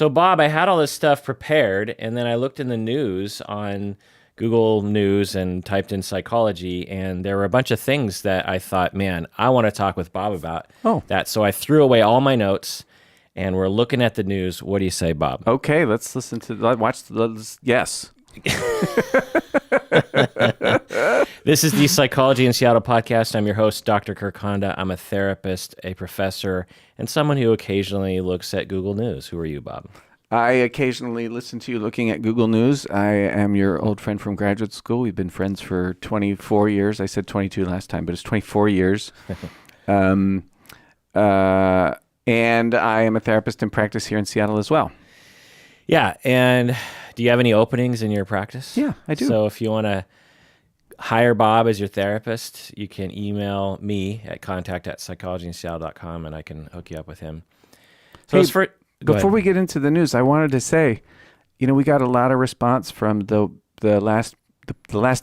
So, Bob, I had all this stuff prepared, and then I looked in the news on Google News and typed in psychology, and there were a bunch of things that I thought, man, I want to talk with Bob about that. So I threw away all my notes, and we're looking at the news. What do you say, Bob? Okay, let's listen to, yes. This is the Psychology in Seattle podcast. I'm your host, Dr. Kirk Honda. I'm a therapist, a professor, and someone who occasionally looks at Google News. Who are you, Bob? I occasionally listen to you looking at Google News. I am your old friend from graduate school. We've been friends for 24 years. I said 22 last time, but it's 24 years. And I am a therapist in practice here in Seattle as well. Yeah, and do you have any openings in your practice? Yeah, I do. So if you want to hire Bob as your therapist, you can email me at contact@psychologyinseattle.com, and I can hook you up with him. So hey, before we get into the news, I wanted to say, we got a lot of response from the last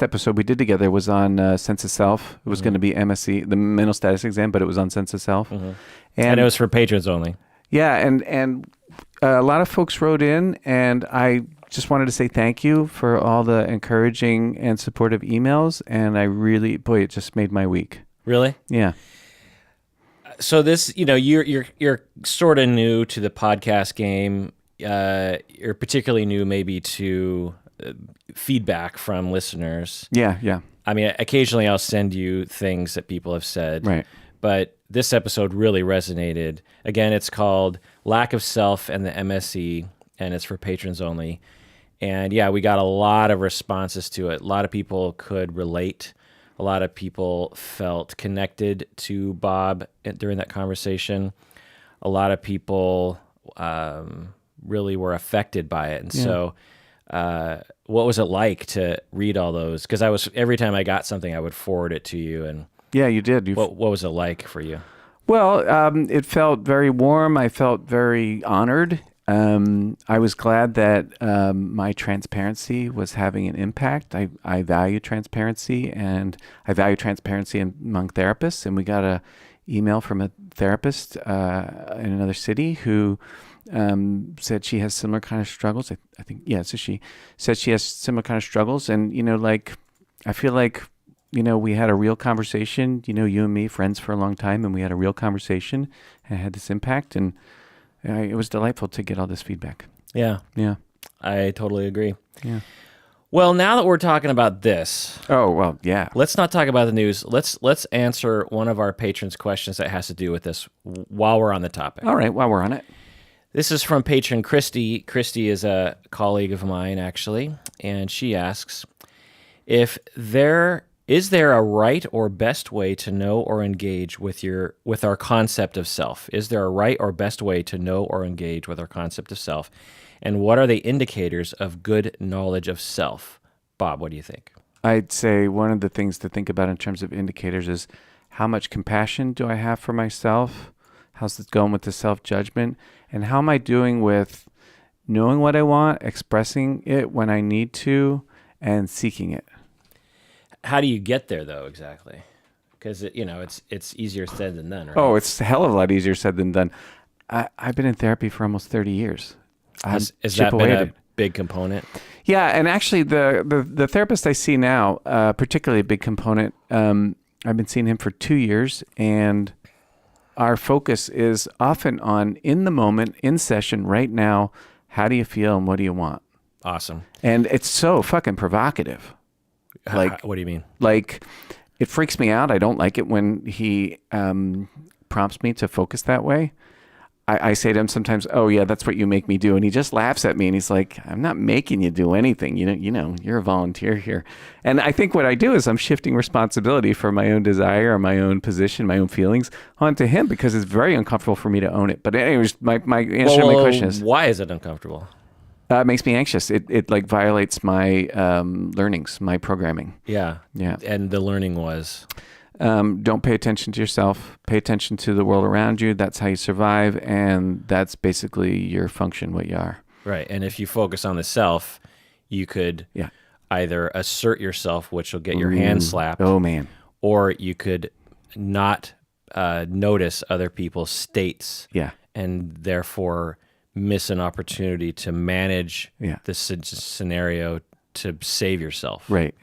episode we did together was on Sense of Self. It was going to be MSE, the mental status exam, but it was on Sense of Self. And it was for patrons only. Yeah, and a lot of folks wrote in, and I just wanted to say thank you for all the encouraging and supportive emails, and I really, it just made my week. Really? Yeah. So this, you're sort of new to the podcast game. You're particularly new maybe to feedback from listeners. Yeah. I mean, occasionally I'll send you things that people have said. Right. But this episode really resonated. Again, it's called Lack of Self and the MSE, and it's for patrons only. And yeah, we got a lot of responses to it. A lot of people could relate. A lot of people felt connected to Bob during that conversation. A lot of people really were affected by it. And so what was it like to read all those? Because every time I got something, I would forward it to you. And yeah, you did. What was it like for you? Well, it felt very warm. I felt very honored. I was glad that my transparency was having an impact. I value transparency, and I value transparency among therapists. And we got an email from a therapist in another city who said she has similar kind of struggles. I think, yeah, so she said she has similar kind of struggles. And, I feel like, we had a real conversation, you and me, friends for a long time, and we had a real conversation and had this impact. And it was delightful to get all this feedback. Yeah. Yeah. I totally agree. Yeah. Well, now that we're talking about this. Oh, well, yeah. Let's not talk about the news. Let's answer one of our patrons' questions that has to do with this while we're on the topic. All right, while we're on it. This is from patron Christy. Christy is a colleague of mine, actually, and she asks, is there a right or best way to know or engage with our concept of self? Is there a right or best way to know or engage with our concept of self? And what are the indicators of good knowledge of self? Bob, what do you think? I'd say one of the things to think about in terms of indicators is how much compassion do I have for myself? How's it going with the self-judgment? And how am I doing with knowing what I want, expressing it when I need to, and seeking it? How do you get there, though, exactly? Because it's easier said than done, right? Oh, it's a hell of a lot easier said than done. I've been in therapy for almost 30 years. Has that been a big component? Yeah, and actually the therapist I see now, particularly a big component, I've been seeing him for 2 years, and our focus is often on in the moment, in session, right now, how do you feel and what do you want? Awesome. And it's so fucking provocative. What do you mean? Like, it freaks me out. I don't like it when he prompts me to focus that way. I say to him sometimes, "Oh yeah, that's what you make me do," and he just laughs at me and he's like, "I'm not making you do anything. You're a volunteer here." And I think what I do is I'm shifting responsibility for my own desire or my own position, my own feelings onto him because it's very uncomfortable for me to own it. But anyways, my answer to my question is, why is it uncomfortable? It makes me anxious. It like violates my learnings, my programming. Yeah. And the learning was? Don't pay attention to yourself. Pay attention to the world around you. That's how you survive, and that's basically your function, what you are. Right. And if you focus on the self, you could either assert yourself, which will get your hand slapped. Oh, man. Or you could not notice other people's states. Yeah. And therefore miss an opportunity to manage Yeah. this scenario to save yourself. Right.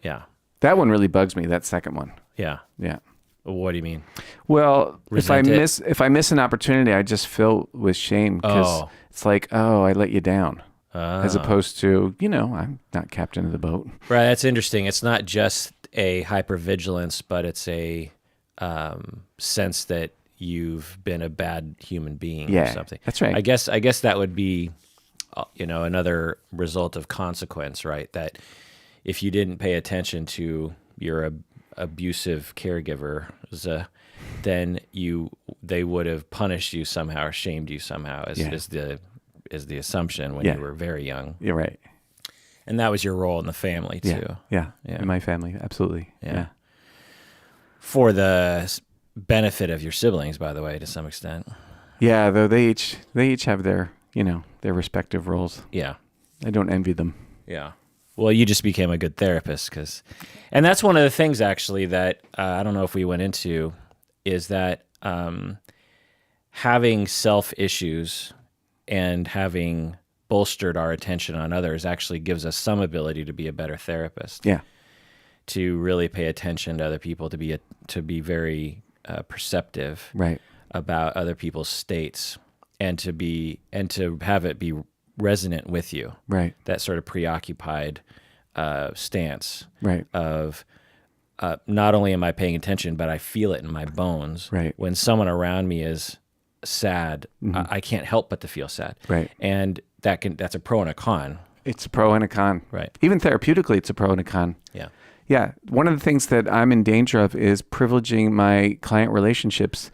Yeah. That one really bugs me, that second one. Yeah. Yeah. What do you mean? Well, Resent it? if I miss an opportunity, I just feel with shame because Oh. it's like, oh, I let you down. As opposed to, I'm not captain of the boat. Right. That's interesting. It's not just a hypervigilance, but it's a sense that you've been a bad human being or something. That's right. I guess that would be, another result of consequence, right? That if you didn't pay attention to your abusive caregiver, then they would have punished you somehow or shamed you somehow, is the assumption when you were very young. You're right. And that was your role in the family too. Yeah. In my family, absolutely. Yeah. For the benefit of your siblings, by the way, to some extent. Yeah, though they each have their respective roles. Yeah. I don't envy them. Yeah. Well, you just became a good therapist and that's one of the things actually that I don't know if we went into is that having self issues and having bolstered our attention on others actually gives us some ability to be a better therapist. Yeah. To really pay attention to other people, to be very perceptive Right. about other people's states, and to have it be resonant with you. Right. That sort of preoccupied stance. Right. Of not only am I paying attention, but I feel it in my bones. Right. When someone around me is sad, I can't help but to feel sad. Right. And that's a pro and a con. It's a pro and a con. Right. Even therapeutically, it's a pro and a con. Yeah. Yeah. One of the things that I'm in danger of is privileging my client relationships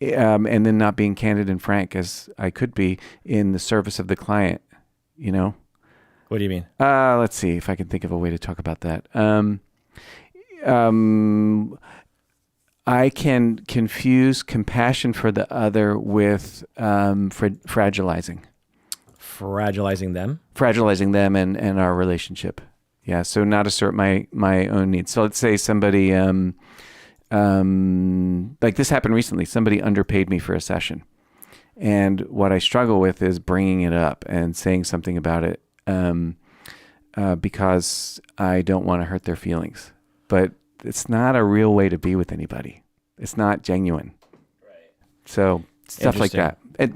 and then not being candid and frank as I could be in the service of the client, What do you mean? Let's see if I can think of a way to talk about that. I can confuse compassion for the other with fragilizing Fragilizing them? and our relationship. Yeah. So not assert my own needs. So let's say somebody, like this happened recently, somebody underpaid me for a session. And what I struggle with is bringing it up and saying something about it because I don't want to hurt their feelings. But it's not a real way to be with anybody. It's not genuine. Right. So stuff like that. And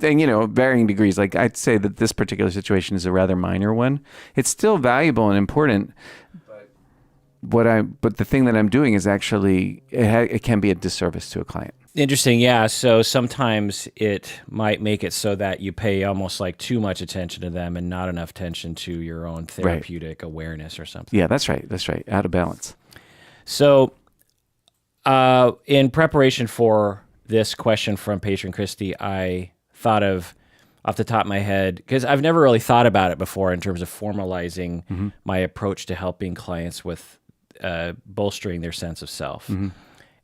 varying degrees. Like I'd say that this particular situation is a rather minor one. It's still valuable and important. But the thing that I'm doing is actually, it can be a disservice to a client. Interesting. Yeah. So sometimes it might make it so that you pay almost like too much attention to them and not enough attention to your own therapeutic awareness or something. Yeah, that's right. Out of balance. So in preparation for this question from Patron Christy, I thought of, off the top of my head, because I've never really thought about it before in terms of formalizing my approach to helping clients with bolstering their sense of self.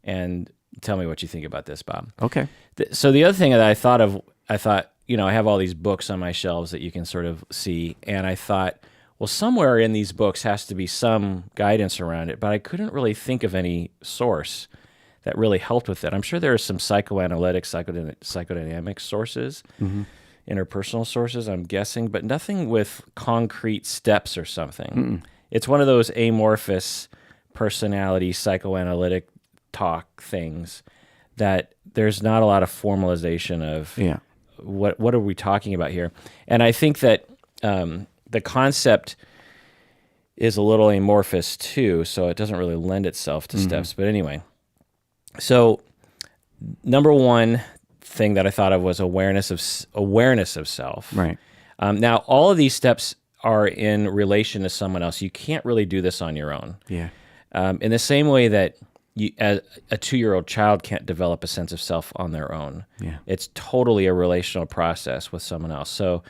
And tell me what you think about this, Bob. Okay. So the other thing that I thought, I have all these books on my shelves that you can sort of see, and I thought, well, somewhere in these books has to be some guidance around it, but I couldn't really think of any source that really helped with it. I'm sure there are some psychoanalytic, psychodynamic sources, interpersonal sources, I'm guessing, but nothing with concrete steps or something. It's one of those amorphous personality psychoanalytic talk things that there's not a lot of formalization of what are we talking about here. And I think that the concept is a little amorphous too, so it doesn't really lend itself to steps. But anyway, so number one thing that I thought of was awareness of self. Right. Now, all of these steps are in relation to someone else. You can't really do this on your own. Yeah. In the same way that a 2-year-old child can't develop a sense of self on their own. Yeah. It's totally a relational process with someone else. So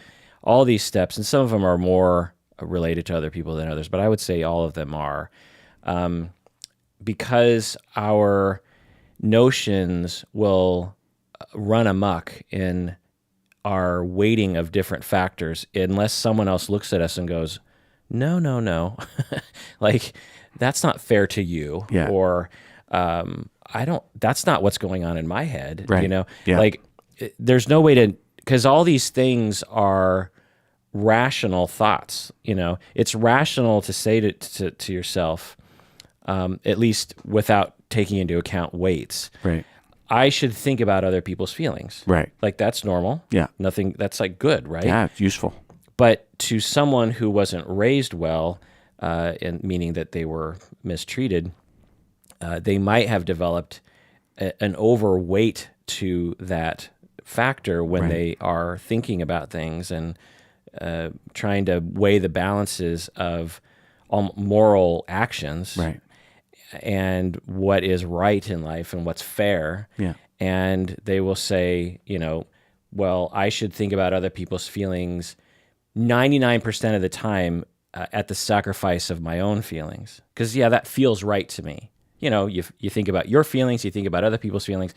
all these steps, and some of them are more related to other people than others, but I would say all of them are, because our notions will run amok in our weighting of different factors unless someone else looks at us and goes, no, like that's not fair to you, or that's not what's going on in my head, right. Like there's no way to because all these things are rational thoughts. It's rational to say to yourself, at least without taking into account weights. Right. I should think about other people's feelings. Right. Like that's normal. Yeah. Nothing. That's like good, right? Yeah, it's useful. But to someone who wasn't raised well, and meaning that they were mistreated, they might have developed an overweight to that factor when they are thinking about things and trying to weigh the balances of moral actions. Right. And what is right in life and what's fair. Yeah. And they will say, well, I should think about other people's feelings 99% of the time at the sacrifice of my own feelings. Because, that feels right to me. You think about your feelings, you think about other people's feelings.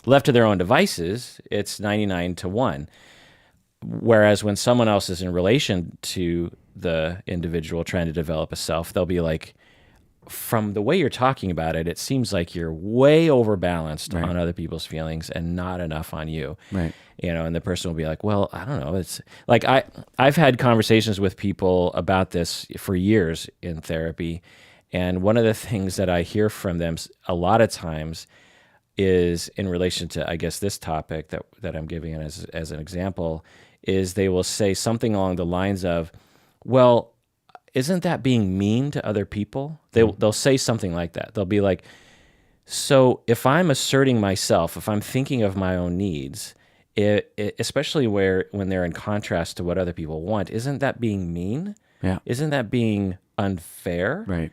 Left to their own devices, it's 99 to 1. Whereas when someone else is in relation to the individual trying to develop a self, they'll be like, from the way you're talking about it, it seems like you're way overbalanced on other people's feelings and not enough on you. Right. And the person will be like, well, I don't know. It's like I've had conversations with people about this for years in therapy. And one of the things that I hear from them a lot of times is in relation to, I guess, this topic that I'm giving as an example, is they will say something along the lines of, well, isn't that being mean to other people? They'll say something like that. They'll be like, so if I'm asserting myself, if I'm thinking of my own needs, especially when they're in contrast to what other people want, isn't that being mean? Yeah. Isn't that being unfair? Right.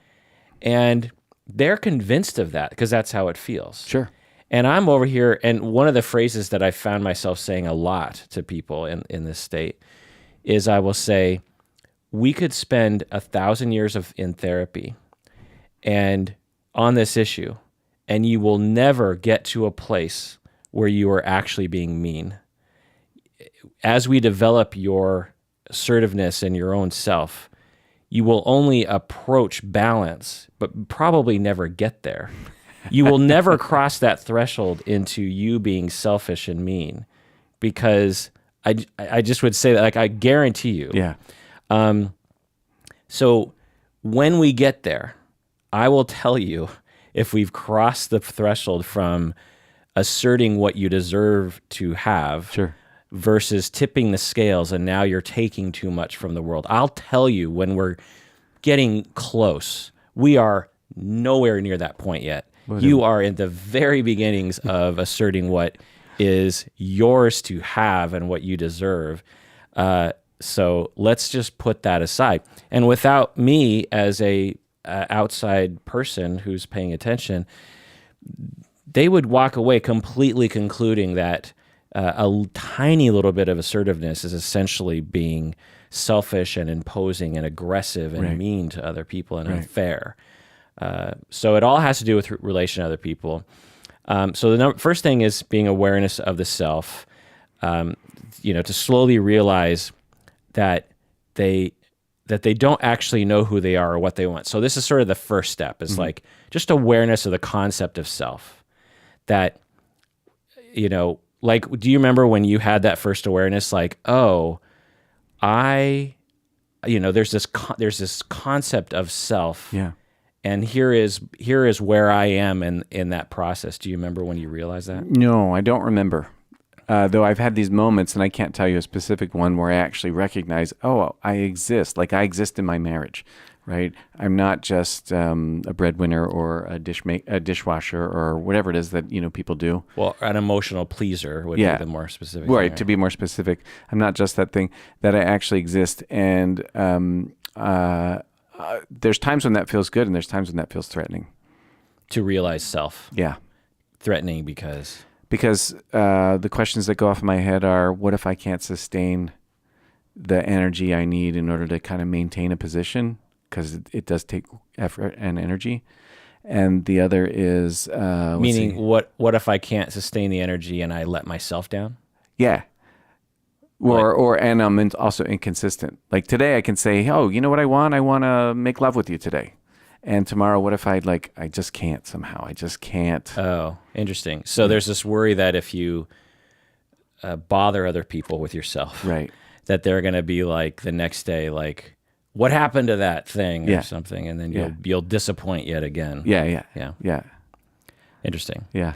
And they're convinced of that because that's how it feels. Sure. And I'm over here, and one of the phrases that I found myself saying a lot to people in this state is I will say, we could spend 1,000 years in therapy and on this issue, and you will never get to a place where you are actually being mean. As we develop your assertiveness and your own self, you will only approach balance, but probably never get there. You will never cross that threshold into you being selfish and mean, because I just would say that, like, I guarantee you. Yeah. So when we get there, I will tell you if we've crossed the threshold from asserting what you deserve to have Sure. versus tipping the scales and now you're taking too much from the world. I'll tell you when we're getting close. We are nowhere near that point yet. You are in the very beginnings of asserting what is yours to have and what you deserve. So let's just put that aside. And without me as a outside person who's paying attention, they would walk away completely concluding that a tiny little bit of assertiveness is essentially being selfish and imposing and aggressive and mean to other people and unfair. So it all has to do with relation to other people. So the first thing is being awareness of the self, to slowly realize that they don't actually know who they are or what they want. So this is sort of the first step. It's like just awareness of the concept of self. That, like, do you remember when you had that first awareness? Like, oh, there's this concept of self. Yeah. And here is where I am in that process. Do you remember when you realized that? No, I don't remember. Though I've had these moments, and I can't tell you a specific one where I actually recognize, oh, I exist. Like I exist in my marriage, right? I'm not just a breadwinner or a dishwasher or whatever it is that people do. Well, an emotional pleaser would be the more specific. Right. Thing, To be more specific, I'm not just that thing. That I actually exist, and there's times when that feels good, and there's times when that feels threatening. To realize self. Yeah. Threatening because the questions that go off in my head are, what if I can't sustain the energy I need in order to kind of maintain a position? Because it does take effort and energy. And the other is... meaning, what if I can't sustain the energy and I let myself down? Yeah. And I'm also inconsistent. Like today I can say, oh, you know what I want? I want to make love with you today. And tomorrow, what if I just can't somehow? I just can't. Oh, interesting. So there's this worry that if you bother other people with yourself. Right. That they're going to be like the next day, like, what happened to that thing Yeah. or something, and then Yeah. you'll disappoint yet again. Yeah. Yeah. Interesting. Yeah.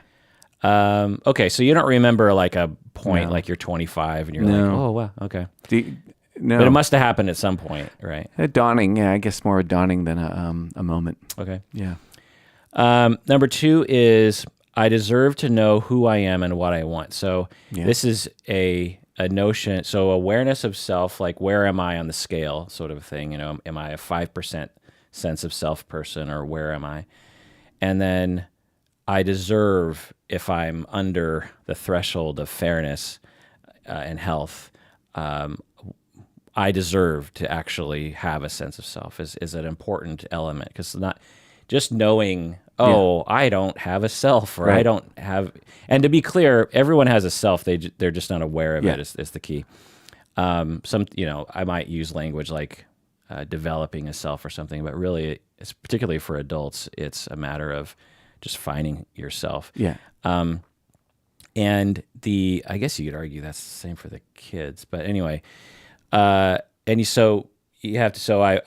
Okay, so you don't remember like a point No. like you're 25 and you're No. like, oh wow, okay. No. But it must have happened at some point, right? A dawning. Yeah, I guess more a dawning than a moment. Okay. Yeah. Number 2 is I deserve to know who I am and what I want. So this is a notion. So awareness of self, like where am I on the scale, sort of thing. Am I a 5% sense of self person, or where am I? And then I deserve, if I'm under the threshold of fairness and health, I deserve to actually have a sense of self is an important element, because not just knowing, I don't have a self, or I don't have, and to be clear, everyone has a self. They're just not aware of it is the key. I might use language like developing a self or something, but really, it's particularly for adults, it's a matter of just finding yourself. Yeah. And I guess you could argue that's the same for the kids, but anyway, I'm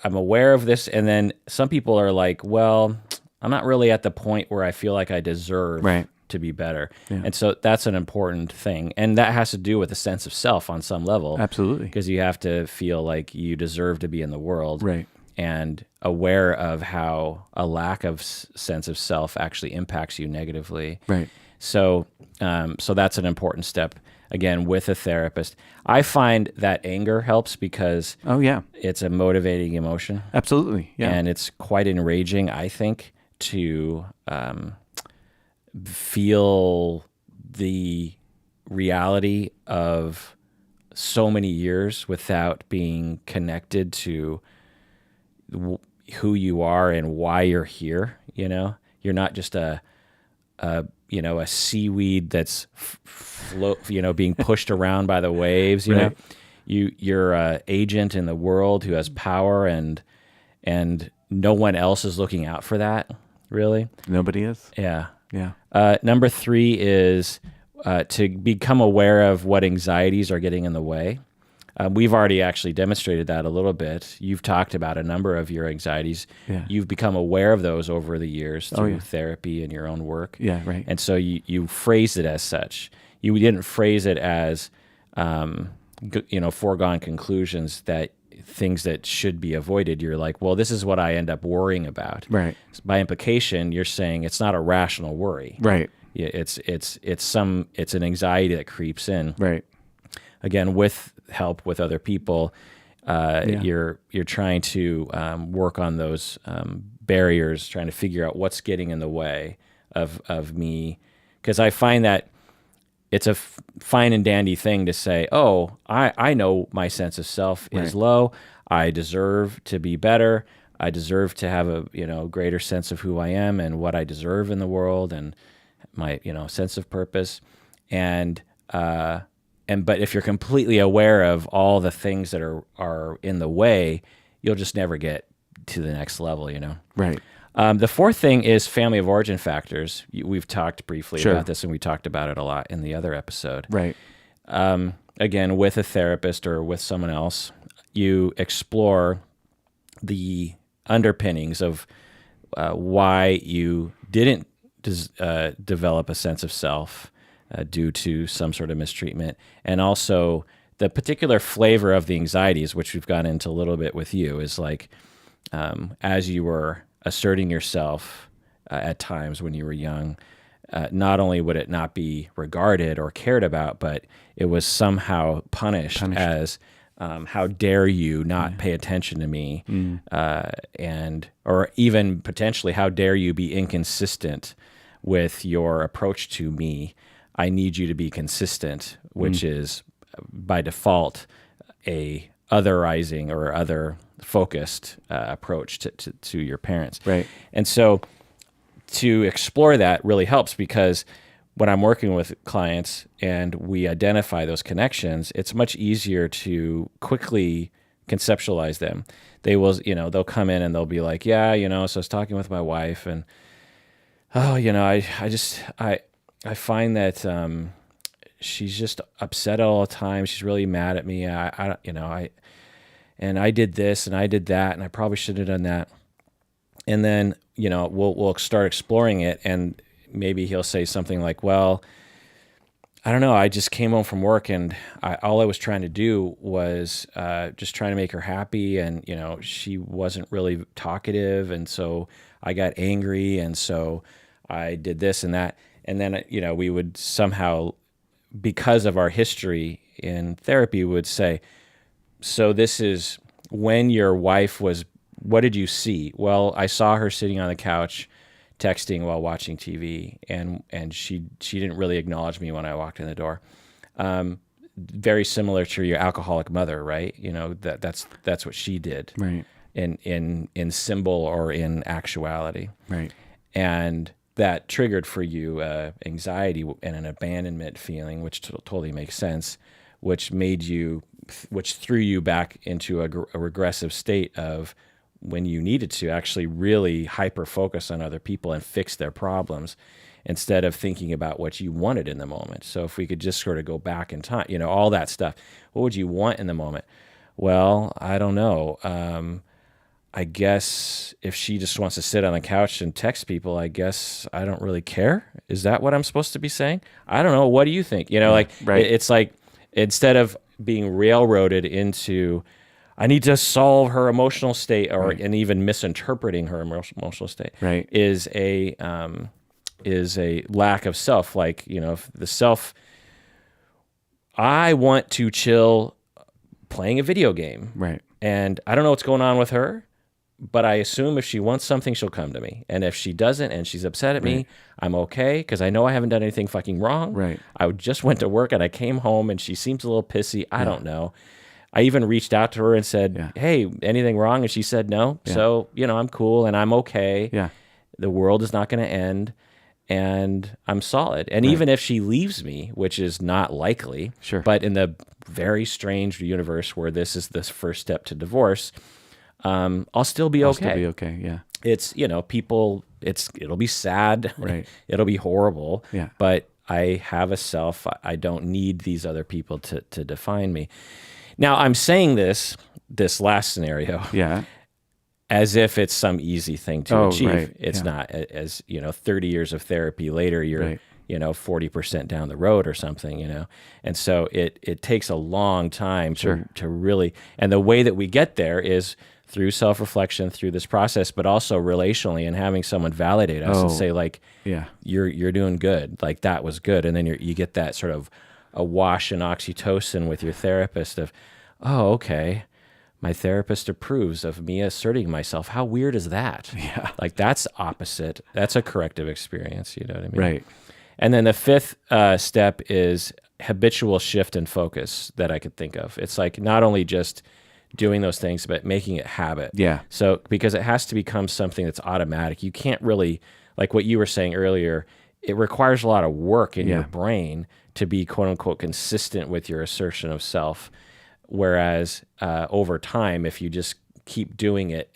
aware of this, and then some people are like, well, I'm not really at the point where I feel like I deserve to be better. Yeah. And so that's an important thing. And that has to do with a sense of self on some level. Absolutely. Because you have to feel like you deserve to be in the world. Right. And aware of how a lack of sense of self actually impacts you negatively. Right. So that's an important step, again, with a therapist. I find that anger helps because it's a motivating emotion. Absolutely. Yeah. And it's quite enraging, I think, to feel the reality of so many years without being connected to who you are and why you're here. You're not just a seaweed that's being pushed around by the waves. You're an agent in the world who has power, and no one else is looking out for that. Really, nobody is. Yeah. Number 3 is to become aware of what anxieties are getting in the way. We've already actually demonstrated that a little bit. You've talked about a number of your anxieties. Yeah. You've become aware of those over the years through therapy and your own work. Yeah, right. And so you phrased it as such. You didn't phrase it as foregone conclusions, that things that should be avoided. You're like, well, this is what I end up worrying about. Right. By implication, you're saying it's not a rational worry. Right. Yeah, it's an anxiety that creeps in. Right. Again, with help with other people, you're trying to work on those barriers, trying to figure out what's getting in the way of me, because I find that it's a fine and dandy thing to say, oh, I know my sense of self is low. I deserve to be better. I deserve to have a greater sense of who I am and what I deserve in the world, and my sense of purpose. But if you're completely aware of all the things that are in the way, you'll just never get to the next level. Right. The 4th thing is family of origin factors. We've talked briefly about this, and we talked about it a lot in the other episode. Right. Again, with a therapist or with someone else, you explore the underpinnings of why you didn't develop a sense of self due to some sort of mistreatment, and also the particular flavor of the anxieties, which we've gone into a little bit with you, is like as you were asserting yourself at times when you were young, not only would it not be regarded or cared about, but it was somehow punished. As how dare you not pay attention to me, or even potentially how dare you be inconsistent with your approach to me. I need you to be consistent, which is by default a otherizing or other focused approach to your parents. Right. And so to explore that really helps, because when I'm working with clients and we identify those connections, it's much easier to quickly conceptualize them. They will, they'll come in and they'll be like, so I was talking with my wife, and I find that she's just upset all the time. She's really mad at me. And I did this and I did that, and I probably should have done that. And then, we'll start exploring it, and maybe he'll say something like, well, I don't know. I just came home from work, and all I was trying to do was just trying to make her happy. And, she wasn't really talkative. And so I got angry. And so I did this and that. And then, we would somehow, because of our history in therapy, would say, so this is when your wife was, what did you see? Well, I saw her sitting on the couch texting while watching TV, and she didn't really acknowledge me when I walked in the door. Very similar to your alcoholic mother, right? That's what she did, right? In symbol or in actuality, right? And that triggered for you anxiety and an abandonment feeling, which totally makes sense, which threw you back into a regressive state of when you needed to actually really hyper focus on other people and fix their problems instead of thinking about what you wanted in the moment. So if we could just sort of go back in time, all that stuff, what would you want in the moment? Well, I don't know. I guess if she just wants to sit on the couch and text people, I guess I don't really care. Is that what I'm supposed to be saying? I don't know. What do you think? Right. It's like, instead of being railroaded into, I need to solve her emotional state, and even misinterpreting her emotional state, right, is a lack of self. Like, if the self, I want to chill playing a video game, right, and I don't know what's going on with her, but I assume if she wants something, she'll come to me. And if she doesn't and she's upset at me, I'm okay, because I know I haven't done anything fucking wrong. Right. I just went to work and I came home and she seems a little pissy. I don't know. I even reached out to her and said, hey, anything wrong? And she said no. Yeah. So, I'm cool and I'm okay. Yeah. The world is not going to end and I'm solid. And even if she leaves me, which is not likely, sure, but in the very strange universe where this is the first step to divorce, I'll still be okay. I'll still be okay, yeah. It's, people, it'll be sad. Right. It'll be horrible. Yeah. But I have a self. I don't need these other people to define me. Now, I'm saying this last scenario as if it's some easy thing to achieve. Right. It's not. As 30 years of therapy later, you're 40% down the road or something, and so it takes a long time to really, and the way that we get there is through self-reflection, through this process, but also relationally, and having someone validate us and say, like, you're doing good, like that was good, and then you get that sort of a wash in oxytocin with your therapist of, oh, okay, my therapist approves of me asserting myself. How weird is that? Yeah. Like, that's opposite. That's a corrective experience, you know what I mean? Right. And then the fifth step is habitual shift in focus that I could think of. It's like not only just doing those things, but making it habit. Yeah. So because it has to become something that's automatic. You can't really, like what you were saying earlier, it requires a lot of work in your brain to be quote unquote consistent with your assertion of self. Whereas over time, if you just keep doing it,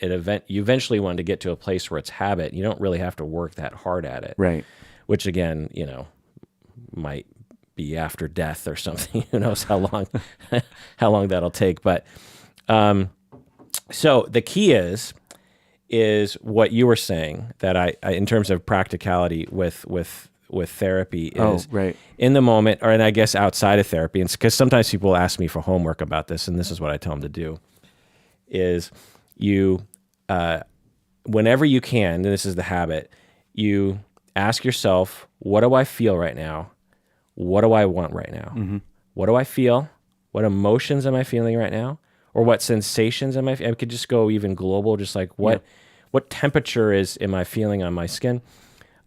you eventually want to get to a place where it's habit. You don't really have to work that hard at it. Right. Which again, might be after death or something. Who knows how long that'll take. But so the key is what you were saying, that I in terms of practicality with therapy is in the moment, and I guess outside of therapy, and because sometimes people ask me for homework about this, and this is what I tell them to do, is you, whenever you can, and this is the habit, you ask yourself, what do I feel right now? What do I want right now? Mm-hmm. What do I feel? What emotions am I feeling right now? Or what sensations am I could just go even global, just like what temperature am I feeling on my skin?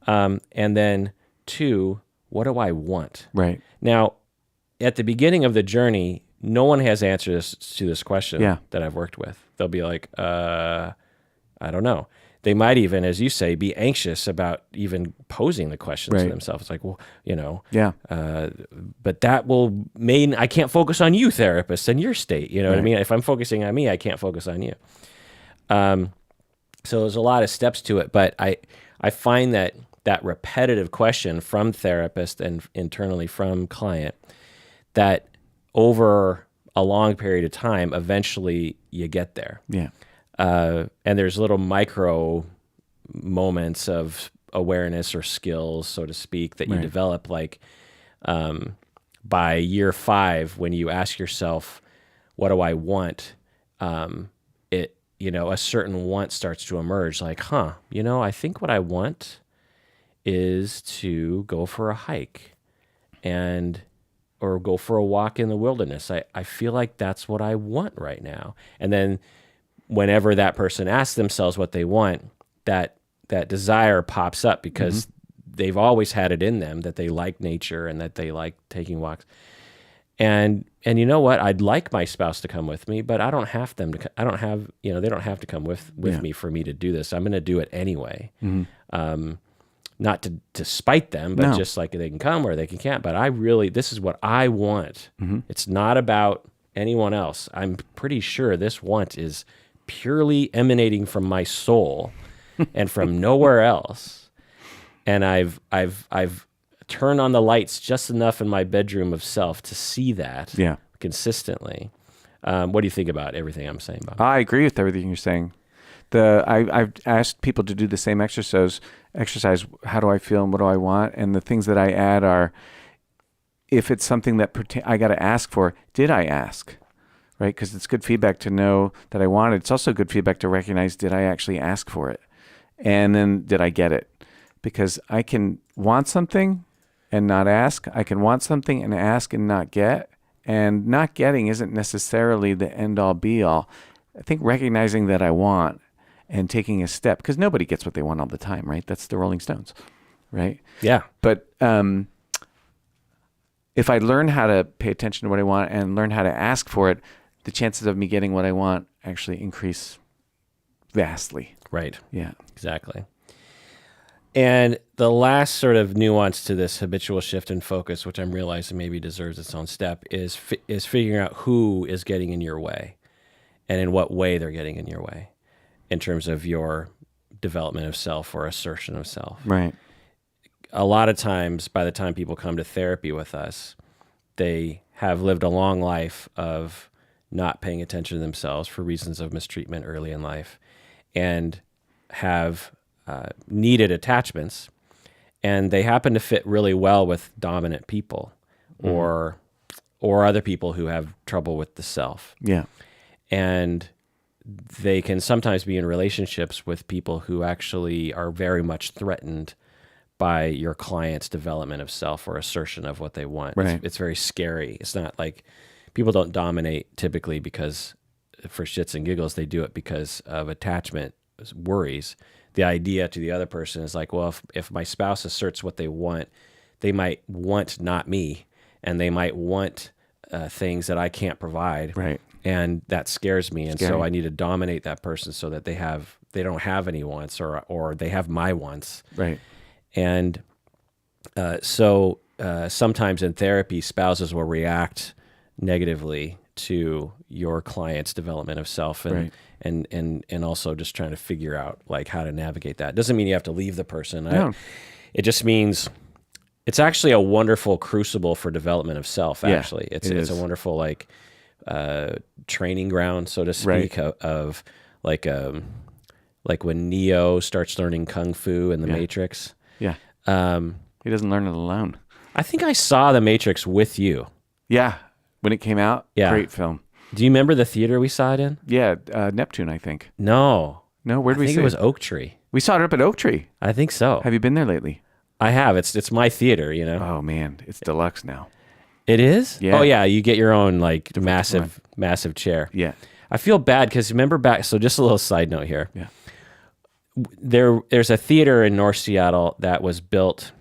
And then 2, what do I want? Right. Now, at the beginning of the journey, no one has answers to this question that I've worked with. They'll be like, I don't know. They might even, as you say, be anxious about even posing the questions to themselves. It's like, well, but that will mean I can't focus on you, therapist, and your state. You know what I mean? If I'm focusing on me, I can't focus on you. So there's a lot of steps to it, but I find that that repetitive question from therapist and internally from client, that over a long period of time, eventually you get there. Yeah. And there's little micro moments of awareness or skills, so to speak, that you develop, like by year 5, when you ask yourself, what do I want? A certain want starts to emerge, like, I think what I want is to go for a hike or go for a walk in the wilderness. I feel like that's what I want right now. And then whenever that person asks themselves what they want, that desire pops up because they've always had it in them that they like nature and that they like taking walks. And you know what? I'd like my spouse to come with me, but I don't have them to. I don't have, they don't have to come with me for me to do this. I'm going to do it anyway. Not to spite them, but just like they can come or they can't. But this is what I want. It's not about anyone else. I'm pretty sure this want is purely emanating from my soul and from nowhere else. And I've turned on the lights just enough in my bedroom of self to see that consistently. What do you think about everything I'm saying, Bob? I agree with everything you're saying. I've asked people to do the same exercise. How do I feel and what do I want? And the things that I add are, if it's something that I got to ask for, did I ask? Right? Because it's good feedback to know that I want it. It's also good feedback to recognize, did I actually ask for it? And then did I get it? Because I can want something and not ask. I can want something and ask and not get. And not getting isn't necessarily the end-all, be-all. I think recognizing that I want and taking a step, because nobody gets what they want all the time, right? That's the Rolling Stones, right? Yeah. But if I learn how to pay attention to what I want and learn how to ask for it, the chances of me getting what I want actually increase vastly. Right. Yeah. Exactly. And the last sort of nuance to this habitual shift in focus, which I'm realizing maybe deserves its own step, is figuring out who is getting in your way and in what way they're getting in your way in terms of your development of self or assertion of self. Right. A lot of times, by the time people come to therapy with us, they have lived a long life of not paying attention to themselves for reasons of mistreatment early in life and have needed attachments, and they happen to fit really well with dominant people or other people who have trouble with the self. Yeah. And they can sometimes be in relationships with people who actually are very much threatened by your client's development of self or assertion of what they want. Right. It's very scary. It's not like people don't dominate typically because for shits and giggles. They do it because of attachment worries. The idea to the other person is like, well, if my spouse asserts what they want, they might want not me, and they might want things that I can't provide. Right. And that scares me. And so I need to dominate that person so that they don't have any wants or they have my wants. Right. And so sometimes in therapy, spouses will react negatively to your client's development of self and also just trying to figure out like how to navigate that. Doesn't mean you have to leave the person. No. It just means it's actually a wonderful crucible for development of self. Actually, it's a wonderful like training ground, so to speak, of like when Neo starts learning kung fu in the Matrix. Yeah. He doesn't learn it alone. I think I saw the Matrix with you. Yeah. When it came out, great film. Do you remember the theater we saw it in? Yeah, Neptune, I think. No. Where did we see it? I think it was Oak Tree. We saw it up at Oak Tree. I think so. Have you been there lately? I have. It's my theater, you know. Oh man, it's deluxe now. It is? Yeah. Oh yeah, you get your own like massive chair. Yeah. I feel bad because remember back. So just a little side note here. Yeah. There's a theater in North Seattle that was built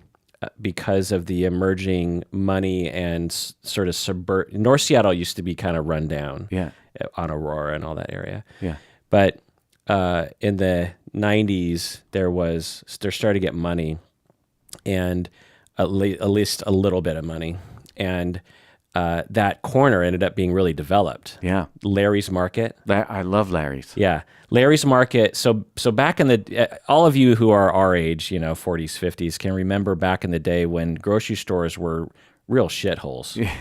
because of the emerging money and sort of North Seattle used to be kind of run down. Yeah. On Aurora and all that area. Yeah. But in the 90s, they're starting to get money and at least a little bit of money. And that corner ended up being really developed. Yeah. Larry's Market. I love Larry's. Yeah. Larry's Market. So back in the, all of you who are our age, 40s, 50s, can remember back in the day when grocery stores were real shitholes. Yeah.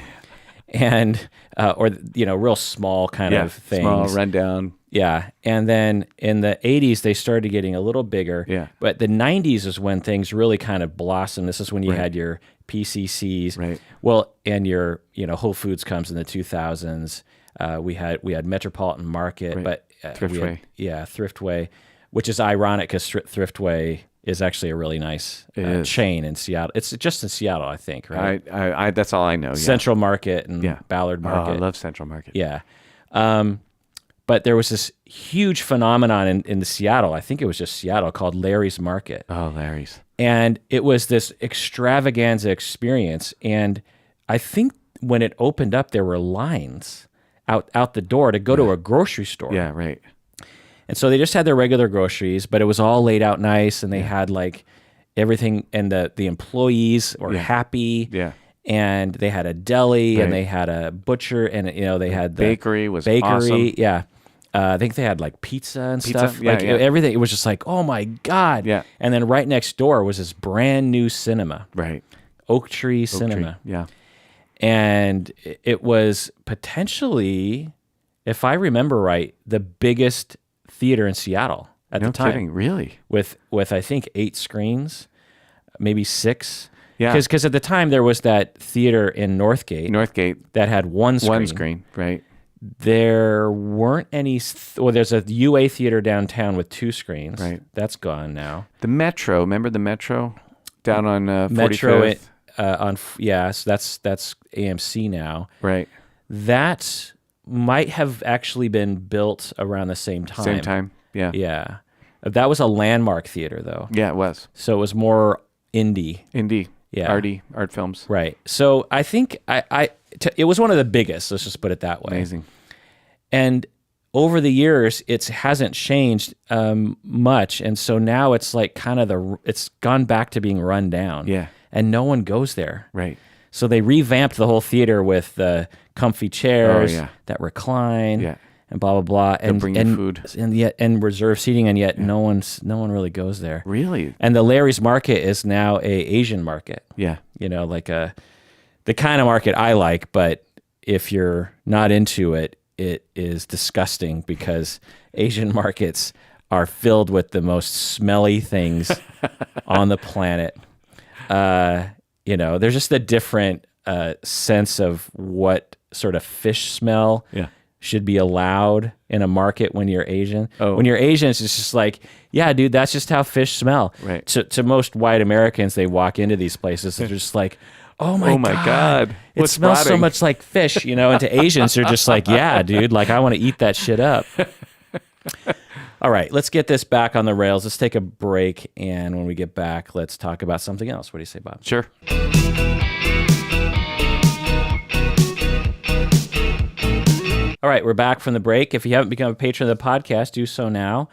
And, or, real small kind of things. Small, rundown. Yeah. And then in the 80s, they started getting a little bigger. Yeah. But the 90s is when things really kind of blossomed. This is when you had your PCCs. Right. Well, and your, Whole Foods comes in the 2000s. We had Metropolitan Market, Right. but Thriftway. Thriftway, which is ironic because Thriftway is actually a really nice chain in Seattle. It's just in Seattle, I think, right? I that's all I know. Yeah. Central Market and Ballard Market. Oh, I love Central Market. Yeah. But there was this huge phenomenon in the Seattle, I think it was just Seattle, called Larry's Market. Oh, Larry's. And it was this extravaganza experience. And I think when it opened up, there were lines out the door to go to a grocery store. Yeah, right. And so they just had their regular groceries, but it was all laid out nice, and they had like everything, and the employees were happy. Yeah. And they had a deli, and they had a butcher, and they had the bakery was awesome. Yeah. I think they had like pizza and stuff. Yeah, like everything. It was just like, oh my God. Yeah. And then right next door was this brand new cinema. Right. Oak Tree Cinema. Yeah. And it was potentially, if I remember right, the biggest theater in Seattle at the time. No kidding, really? With I think 8 screens, maybe 6. Yeah. Because at the time there was that theater in Northgate that had one screen. One screen, right. There weren't any, there's a UA theater downtown with 2 screens. Right. That's gone now. The Metro, remember the Metro? Down on 45th? Metro, so that's AMC now. Right. That might have actually been built around the same time. Same time, yeah. Yeah. That was a landmark theater, though. Yeah, it was. So it was more indie. Indie. Yeah. Art films. Right. So I think it was one of the biggest, let's just put it that way. Amazing. And over the years, it hasn't changed much. And so now it's like it's gone back to being run down. Yeah. And no one goes there. Right. So they revamped the whole theater with the comfy chairs that recline, and blah blah blah, and bring you food, and reserve seating, and yet no one really goes there. Really? And the Larry's Market is now a Asian market. Yeah. Like the kind of market I like, but if you're not into it, it is disgusting because Asian markets are filled with the most smelly things on the planet. There's just a different sense of what sort of fish smell should be allowed in a market when you're Asian. Oh. When you're Asian, it's just like, yeah, dude, that's just how fish smell. Right. To most white Americans, they walk into these places, they're just like, oh my God. It What's smells so rotting? much like fish, and to Asians, they're just like, yeah, dude, like I want to eat that shit up. All right, let's get this back on the rails. Let's take a break, and when we get back, let's talk about something else. What do you say, Bob? Sure. All right, we're back from the break. If you haven't become a patron of the podcast, do so now.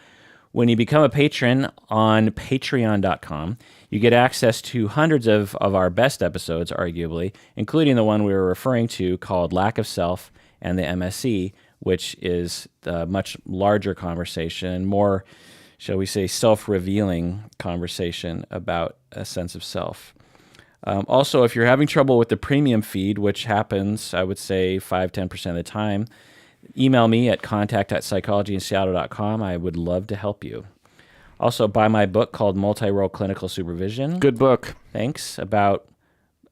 When you become a patron on patreon.com, you get access to hundreds of our best episodes, arguably, including the one we were referring to called Lack of Self and the MSE, which is a much larger conversation, more, shall we say, self-revealing conversation about a sense of self. Also, if you're having trouble with the premium feed, which happens, I would say 5-10% of the time, email me at contact@psychologyinseattle.com. I would love to help you. Also, buy my book called Multi-Role Clinical Supervision. Good book. Thanks. About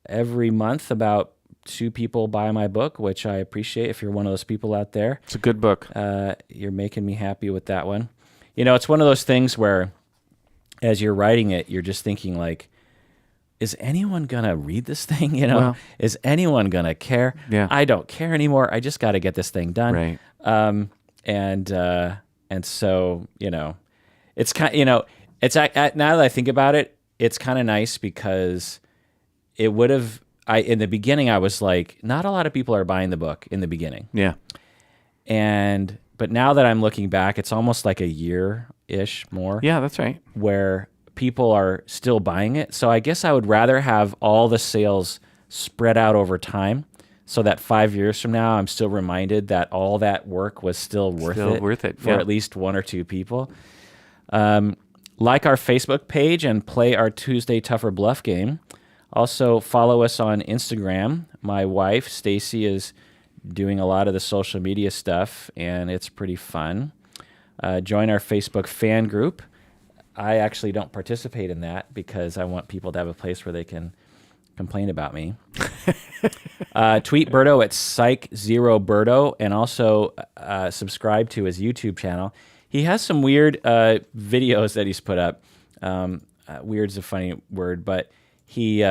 every month, about 2 people buy my book, which I appreciate if you're one of those people out there. It's a good book. You're making me happy with that one. It's one of those things where as you're writing it, you're just thinking like, is anyone going to read this thing? Well, is anyone going to care? Yeah. I don't care anymore. I just got to get this thing done. Right. And so, it's kind of, it's now that I think about it, it's kind of nice because it would have, in the beginning, I was like, not a lot of people are buying the book in the beginning. Yeah. But now that I'm looking back, it's almost like a year-ish more. Yeah, that's right. Where people are still buying it. So I guess I would rather have all the sales spread out over time so that 5 years from now, I'm still reminded that all that work was still worth it for at least one or two people. Like our Facebook page and play our Tuesday Tougher Bluff game. Also, follow us on Instagram. My wife, Stacy, is doing a lot of the social media stuff, and it's pretty fun. Join our Facebook fan group. I actually don't participate in that because I want people to have a place where they can complain about me. Tweet Berto at Psych0Berto, and also subscribe to his YouTube channel. He has some weird videos that he's put up. Weird's a funny word, but he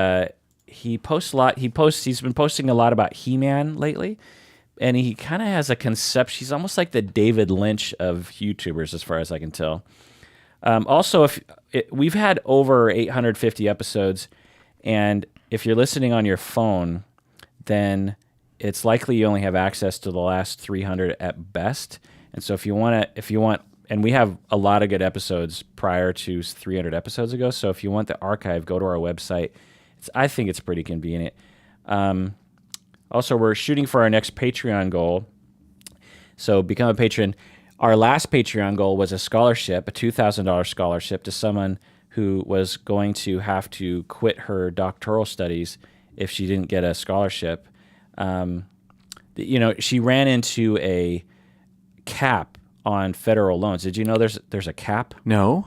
posts a lot. He's been posting a lot about He-Man lately, and he kind of has a conception. He's almost like the David Lynch of YouTubers, as far as I can tell. Also, we've had over 850 episodes, and if you're listening on your phone, then it's likely you only have access to the last 300 at best. And so if you want, and we have a lot of good episodes prior to 300 episodes ago. So if you want the archive, go to our website. I think it's pretty convenient. Also, we're shooting for our next Patreon goal. So become a patron. Our last Patreon goal was a scholarship, a $2,000 scholarship to someone who was going to have to quit her doctoral studies if she didn't get a scholarship. She ran into a cap on federal loans. Did you know there's a cap? No.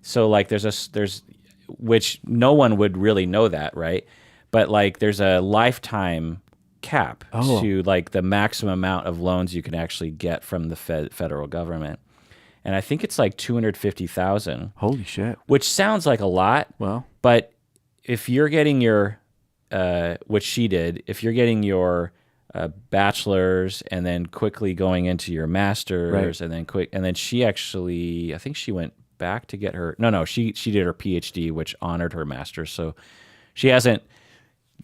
So like there's which no one would really know that, right? But like there's a lifetime cap to like the maximum amount of loans you can actually get from the federal government. And I think it's like $250,000. Holy shit. Which sounds like a lot. Well, but if you're getting your what she did, if you're getting your bachelor's and then quickly going into your master's, right, and then she actually, I think she went back to get her, she did her PhD, which honored her master's. So she hasn't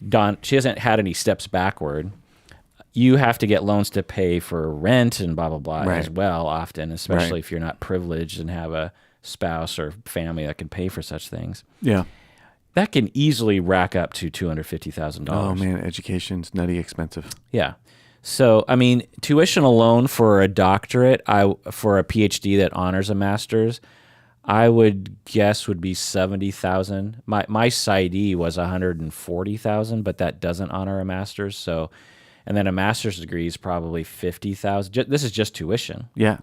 had any steps backward. You have to get loans to pay for rent and blah, blah, blah, right, as well often, especially if you're not privileged and have a spouse or family that can pay for such things. Yeah. That can easily rack up to $250,000. Oh, man, education's nutty expensive. Yeah. So, I mean, tuition alone for a doctorate, for a PhD that honors a master's, I would guess would be $70,000. My PsyD was $140,000, but that doesn't honor a master's. So, and then a master's degree is probably $50,000. This is just tuition. Yeah.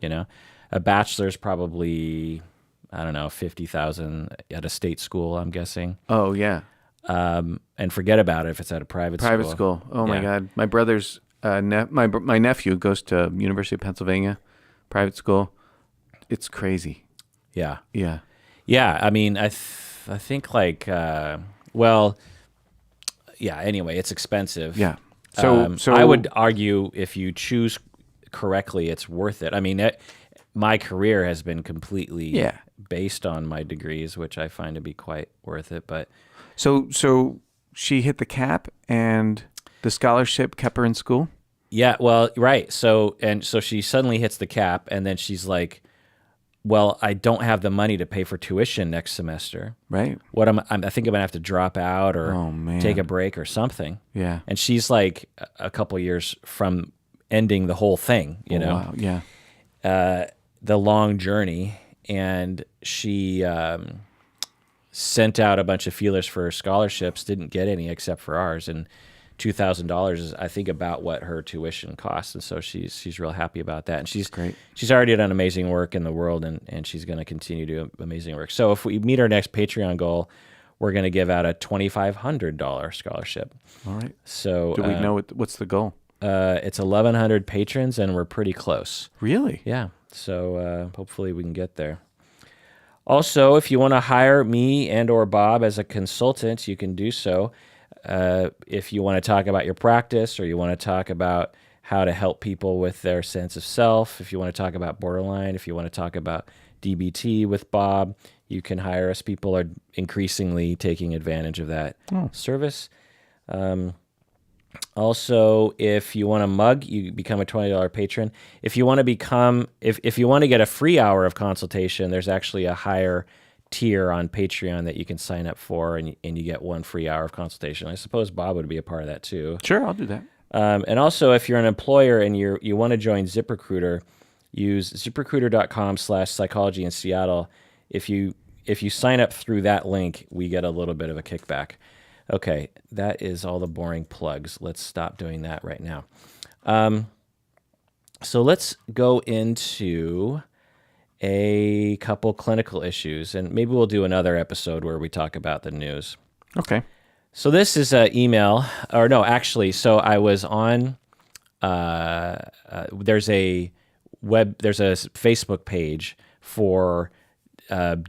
A bachelor's probably, I don't know, $50,000 at a state school, I'm guessing. Oh, yeah. And forget about it if it's at a private school. Oh, my God. My brother's, my nephew goes to University of Pennsylvania, private school. It's crazy. Yeah. Yeah. Yeah. I mean, I think like, anyway, it's expensive. Yeah. So I would argue if you choose correctly, it's worth it. I mean, my career has been completely based on my degrees, which I find to be quite worth it. But so she hit the cap, and the scholarship kept her in school. Yeah, well, right. So she suddenly hits the cap, and then she's like, "Well, I don't have the money to pay for tuition next semester. Right? I think I'm gonna have to drop out or take a break or something." Yeah. And she's like a couple years from ending the whole thing. Wow. Yeah. The long journey, and she sent out a bunch of feelers for scholarships, didn't get any except for ours, and $2,000 is, I think, about what her tuition costs, and so she's real happy about that. And she's great. She's already done amazing work in the world, and she's going to continue to do amazing work. So if we meet our next Patreon goal, we're going to give out a $2,500 scholarship. All right. So do we know what's the goal? It's 1,100 patrons, and we're pretty close. Really? Yeah. So hopefully we can get there. Also, if you want to hire me and or Bob as a consultant, you can do so. If you want to talk about your practice, or you want to talk about how to help people with their sense of self, if you want to talk about borderline, if you want to talk about DBT with Bob, you can hire us. People are increasingly taking advantage of that service. Also, if you want to mug, you become a $20 patron. If you want to become, if you want to get a free hour of consultation, there's actually a higher tier on Patreon that you can sign up for, and you get one free hour of consultation. I suppose Bob would be a part of that too. Sure, I'll do that. And also, if you're an employer and you want to join ZipRecruiter, use ziprecruiter.com/psychology in Seattle. If you sign up through that link, we get a little bit of a kickback. Okay, that is all the boring plugs. Let's stop doing that right now. So let's go into a couple clinical issues, and maybe we'll do another episode where we talk about the news. Okay. So this is an email, or no, actually, so I was on, there's a Facebook page for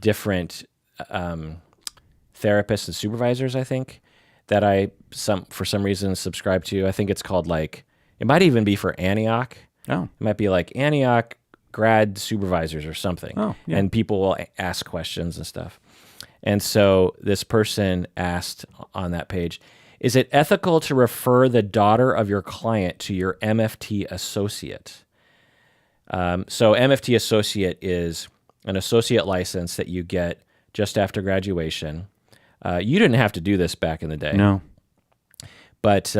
different therapists and supervisors, I think, that I for some reason subscribe to. I think it's called it might even be for Antioch. Oh. It might be like Antioch grad supervisors or something. Oh, yeah. And people will ask questions and stuff. And so this person asked on that page, is it ethical to refer the daughter of your client to your MFT associate? So MFT associate is an associate license that you get just after graduation. You didn't have to do this back in the day. No. But,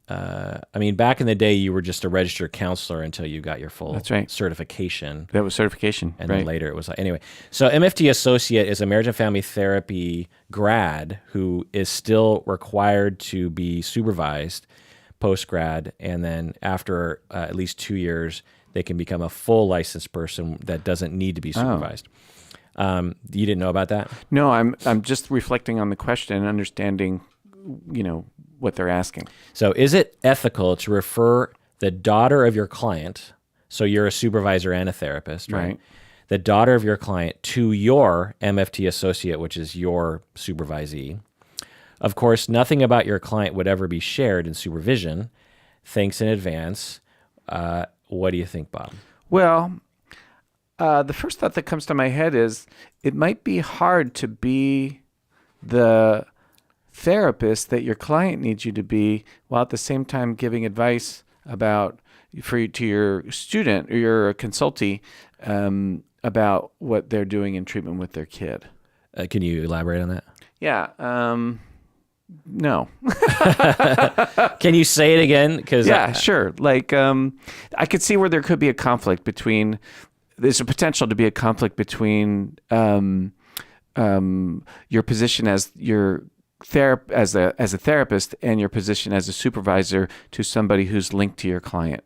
I mean, back in the day, you were just a registered counselor until you got your full That's right. certification. That was certification. And right. then later it was anyway. So MFT associate is a marriage and family therapy grad who is still required to be supervised post-grad. And then after at least 2 years, they can become a full licensed person that doesn't need to be supervised. You didn't know about that? No, I'm just reflecting on the question and understanding, what they're asking. So is it ethical to refer the daughter of your client, so you're a supervisor and a therapist, right? The daughter of your client to your MFT associate, which is your supervisee? Of course, nothing about your client would ever be shared in supervision. Thanks in advance. What do you think, Bob? Well, the first thought that comes to my head is it might be hard to be the therapist that your client needs you to be, while at the same time giving advice to your student or your consultee about what they're doing in treatment with their kid. Can you elaborate on that? Yeah. No. Can you say it again? Yeah, sure. I could see where there could be a conflict between. There's a potential to be a conflict between your position as as a therapist and your position as a supervisor to somebody who's linked to your client.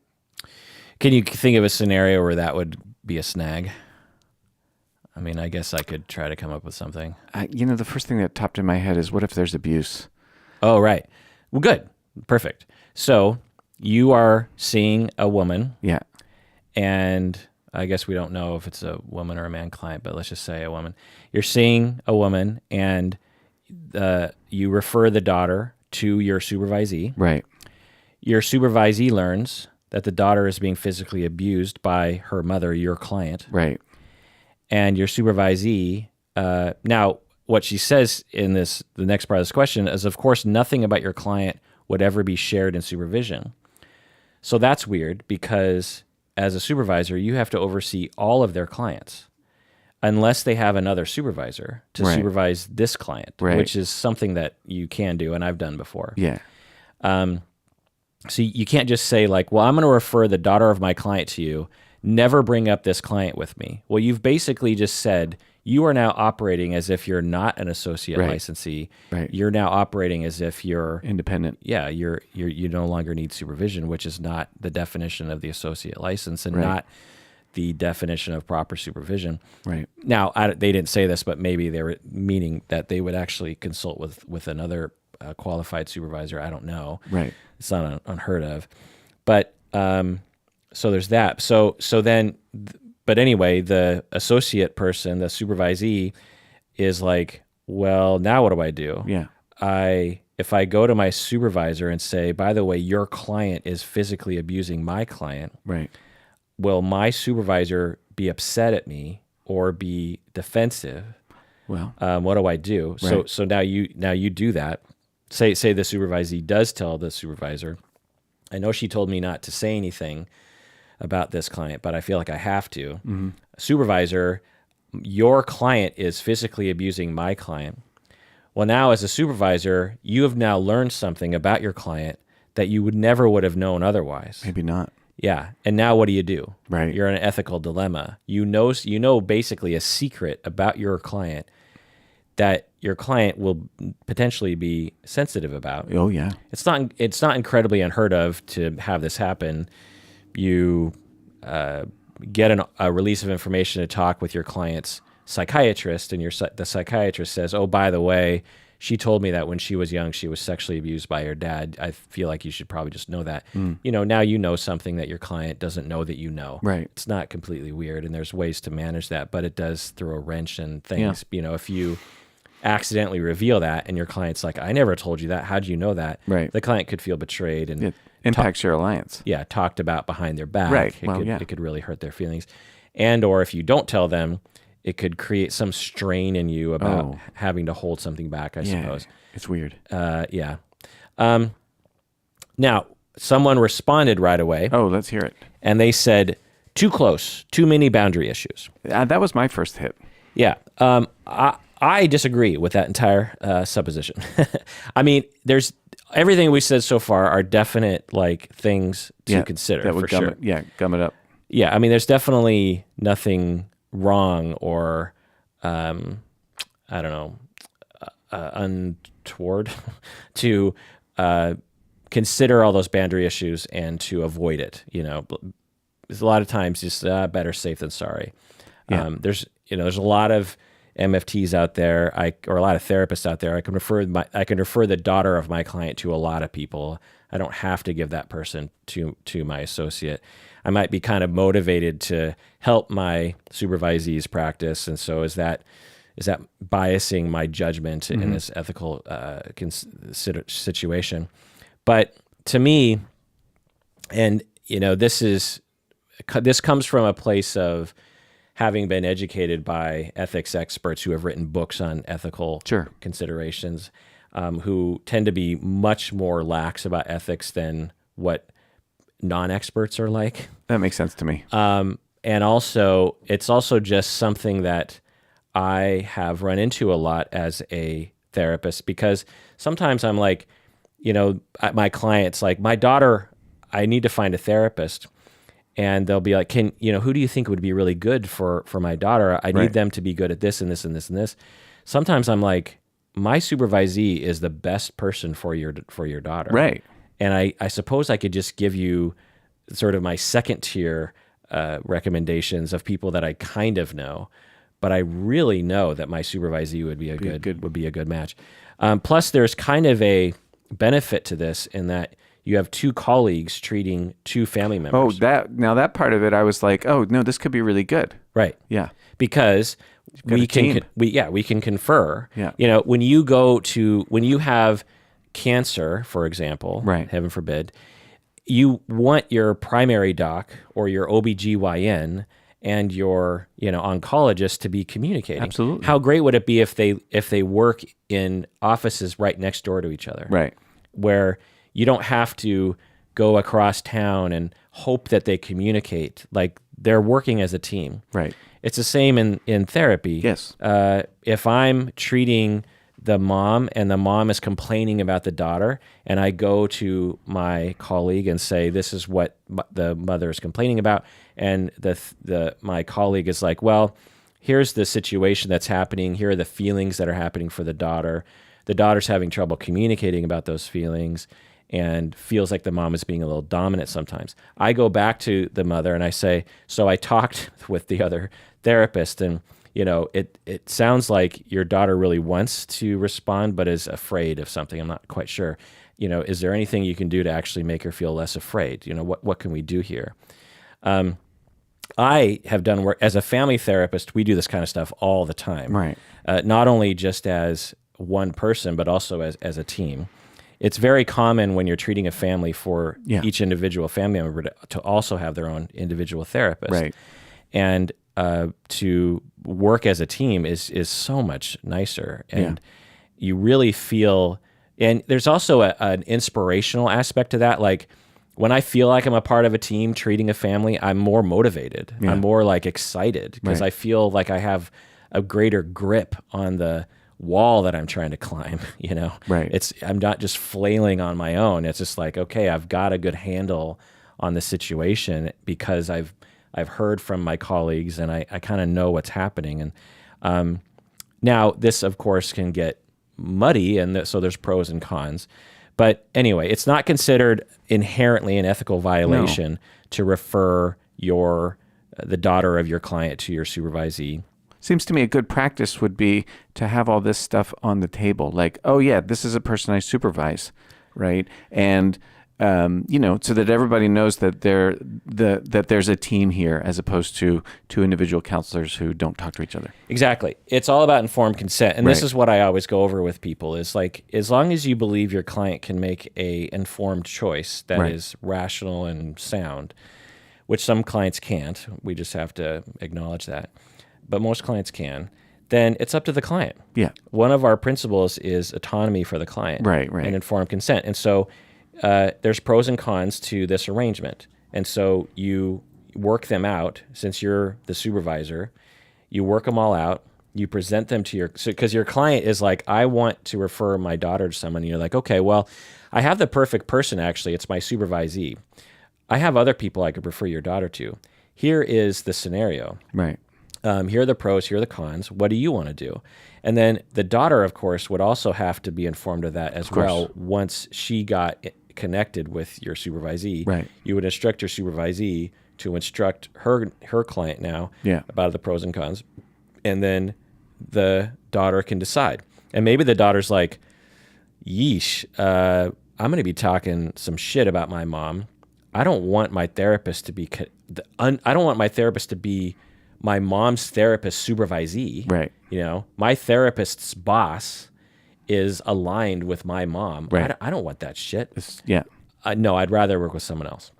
Can you think of a scenario where that would be a snag? I mean, I guess I could try to come up with something. The first thing that popped in my head is, what if there's abuse? Oh, right. Well, good. Perfect. So you are seeing a woman. Yeah. And I guess we don't know if it's a woman or a man client, but let's just say a woman. You're seeing a woman and you refer the daughter to your supervisee. Right. Your supervisee learns that the daughter is being physically abused by her mother, your client. Right. And your supervisee, now what she says in the next part of this question is, of course, nothing about your client would ever be shared in supervision. So that's weird because as a supervisor, you have to oversee all of their clients unless they have another supervisor to supervise this client, which is something that you can do, and I've done before. Yeah. So you can't just say well, I'm going to refer the daughter of my client to you, never bring up this client with me. Well, you've basically just said you are now operating as if you're not an associate licensee. Right. You're now operating as if you're independent. Yeah, you no longer need supervision, which is not the definition of the associate license and not the definition of proper supervision. Right. Now, they didn't say this, but maybe they were meaning that they would actually consult with another qualified supervisor. I don't know. Right. It's not unheard of. But so there's that. So then, but anyway, the associate person, the supervisee, is like, well, now what do I do? Yeah. If I go to my supervisor and say, by the way, your client is physically abusing my client. Right. Will my supervisor be upset at me or be defensive? Well, what do I do? Right. So now you do that. Say the supervisee does tell the supervisor, I know she told me not to say anything about this client, but I feel like I have to. Mm-hmm. Supervisor, your client is physically abusing my client. Well, now as a supervisor, you have now learned something about your client that you would have known otherwise. Maybe not. Yeah. And now what do you do? Right. You're in an ethical dilemma. You know basically a secret about your client that your client will potentially be sensitive about. Oh yeah. It's not incredibly unheard of to have this happen. You get a release of information to talk with your client's psychiatrist, and the psychiatrist says, "Oh, by the way, she told me that when she was young, she was sexually abused by her dad. I feel like you should probably just know that." Now you know something that your client doesn't know that you know. Right. It's not completely weird, and there's ways to manage that, but it does throw a wrench in things. Yeah. If you accidentally reveal that and your client's like, "I never told you that. How'd you know that?" Right. The client could feel betrayed and It impacts your alliance. yeah, talked about behind their back. Right. It could really hurt their feelings. And or if you don't tell them, it could create some strain in you about having to hold something back, I suppose. It's weird. Yeah. Now, someone responded right away. Oh, let's hear it. And they said, too close, too many boundary issues. That was my first hit. Yeah. I disagree with that entire supposition. I mean, there's everything we said so far are definite things to consider That would for sure. Gum it up. Yeah, I mean, there's definitely nothing wrong or, I don't know, untoward to consider all those boundary issues and to avoid it. There's a lot of times just better safe than sorry. Yeah. There's a lot of MFTs out there, or a lot of therapists out there. I can refer the daughter of my client to a lot of people. I don't have to give that person to my associate. I might be kind of motivated to help my supervisees practice, and so is that biasing my judgment in this ethical situation? But to me, and this comes from a place of having been educated by ethics experts who have written books on ethical considerations, who tend to be much more lax about ethics than what non-experts are like. That makes sense to me. And also, it's also just something that I have run into a lot as a therapist, because sometimes I'm like, my client's like, my daughter, I need to find a therapist. And they'll be like, who do you think would be really good for my daughter? I need them to be good at this and this and this and this. Sometimes I'm like, my supervisee is the best person for your daughter. Right. And I suppose I could just give you sort of my second tier recommendations of people that I kind of know, but I really know that my supervisee would be a good match. Plus, there's kind of a benefit to this in that you have two colleagues treating two family members. That part of it, I was like, oh no, this could be really good. Right. Yeah. Because we can confer. Yeah. When you have cancer, for example, heaven forbid, you want your primary doc or your OBGYN and your oncologist to be communicating. Absolutely. How great would it be if they work in offices right next door to each other? Right. Where you don't have to go across town and hope that they communicate. Like, they're working as a team. Right. It's the same in therapy. Yes. If I'm treating the mom and the mom is complaining about the daughter, and I go to my colleague and say, this is what the mother is complaining about, and my colleague is like, well, here's the situation that's happening. Here are the feelings that are happening for the daughter. The daughter's having trouble communicating about those feelings and feels like the mom is being a little dominant sometimes. I go back to the mother and I say, so I talked with the other therapist, and it sounds like your daughter really wants to respond but is afraid of something. I'm not quite sure. Is there anything you can do to actually make her feel less afraid? What can we do here? I have done work as a family therapist. We do this kind of stuff all the time. Right. Not only just as one person, but also as a team. It's very common when you're treating a family for each individual family member to also have their own individual therapist. Right. And to work as a team is so much nicer. And you really feel, and there's also an inspirational aspect to that. Like, when I feel like I'm a part of a team treating a family, I'm more motivated. I'm more excited because I feel like I have a greater grip on the wall that I'm trying to climb, you know? Right. I'm not just flailing on my own. It's just like, okay, I've got a good handle on the situation because I've heard from my colleagues and I kind of know what's happening. And now this, of course, can get muddy, and so there's pros and cons. But anyway, it's not considered inherently an ethical violation to refer the daughter of your client to your supervisee. Seems to me a good practice would be to have all this stuff on the table. Like, oh yeah, this is a person I supervise, right? And so that everybody knows that that there's a team here, as opposed to two individual counselors who don't talk to each other. Exactly. It's all about informed consent, and Right. this is what I always go over with people: is like, as long as you believe your client can make a informed choice that Right. is rational and sound, which some clients can't. We just have to acknowledge that. But most clients can, then it's up to the client. Yeah. One of our principles is autonomy for the client, Right. and informed consent. And so there's pros and cons to this arrangement. And so you work them out. Since you're the supervisor, you work them all out. You present them to because your client is like, I want to refer my daughter to someone. And you're like, okay, well, I have the perfect person, actually. It's my supervisee. I have other people I could refer your daughter to. Here is the scenario. Right. Here are the pros, here are the cons. What do you want to do? And then the daughter, of course, would also have to be informed of that as well. Once she got connected with your supervisee, Right. you would instruct your supervisee to instruct her client now about the pros and cons. And then the daughter can decide. And maybe the daughter's like, yeesh, I'm going to be talking some shit about my mom. I don't want my therapist to be my mom's therapist supervisee. Right. My therapist's boss is aligned with my mom. Right. I don't want that shit. Yeah. No, I'd rather work with someone else.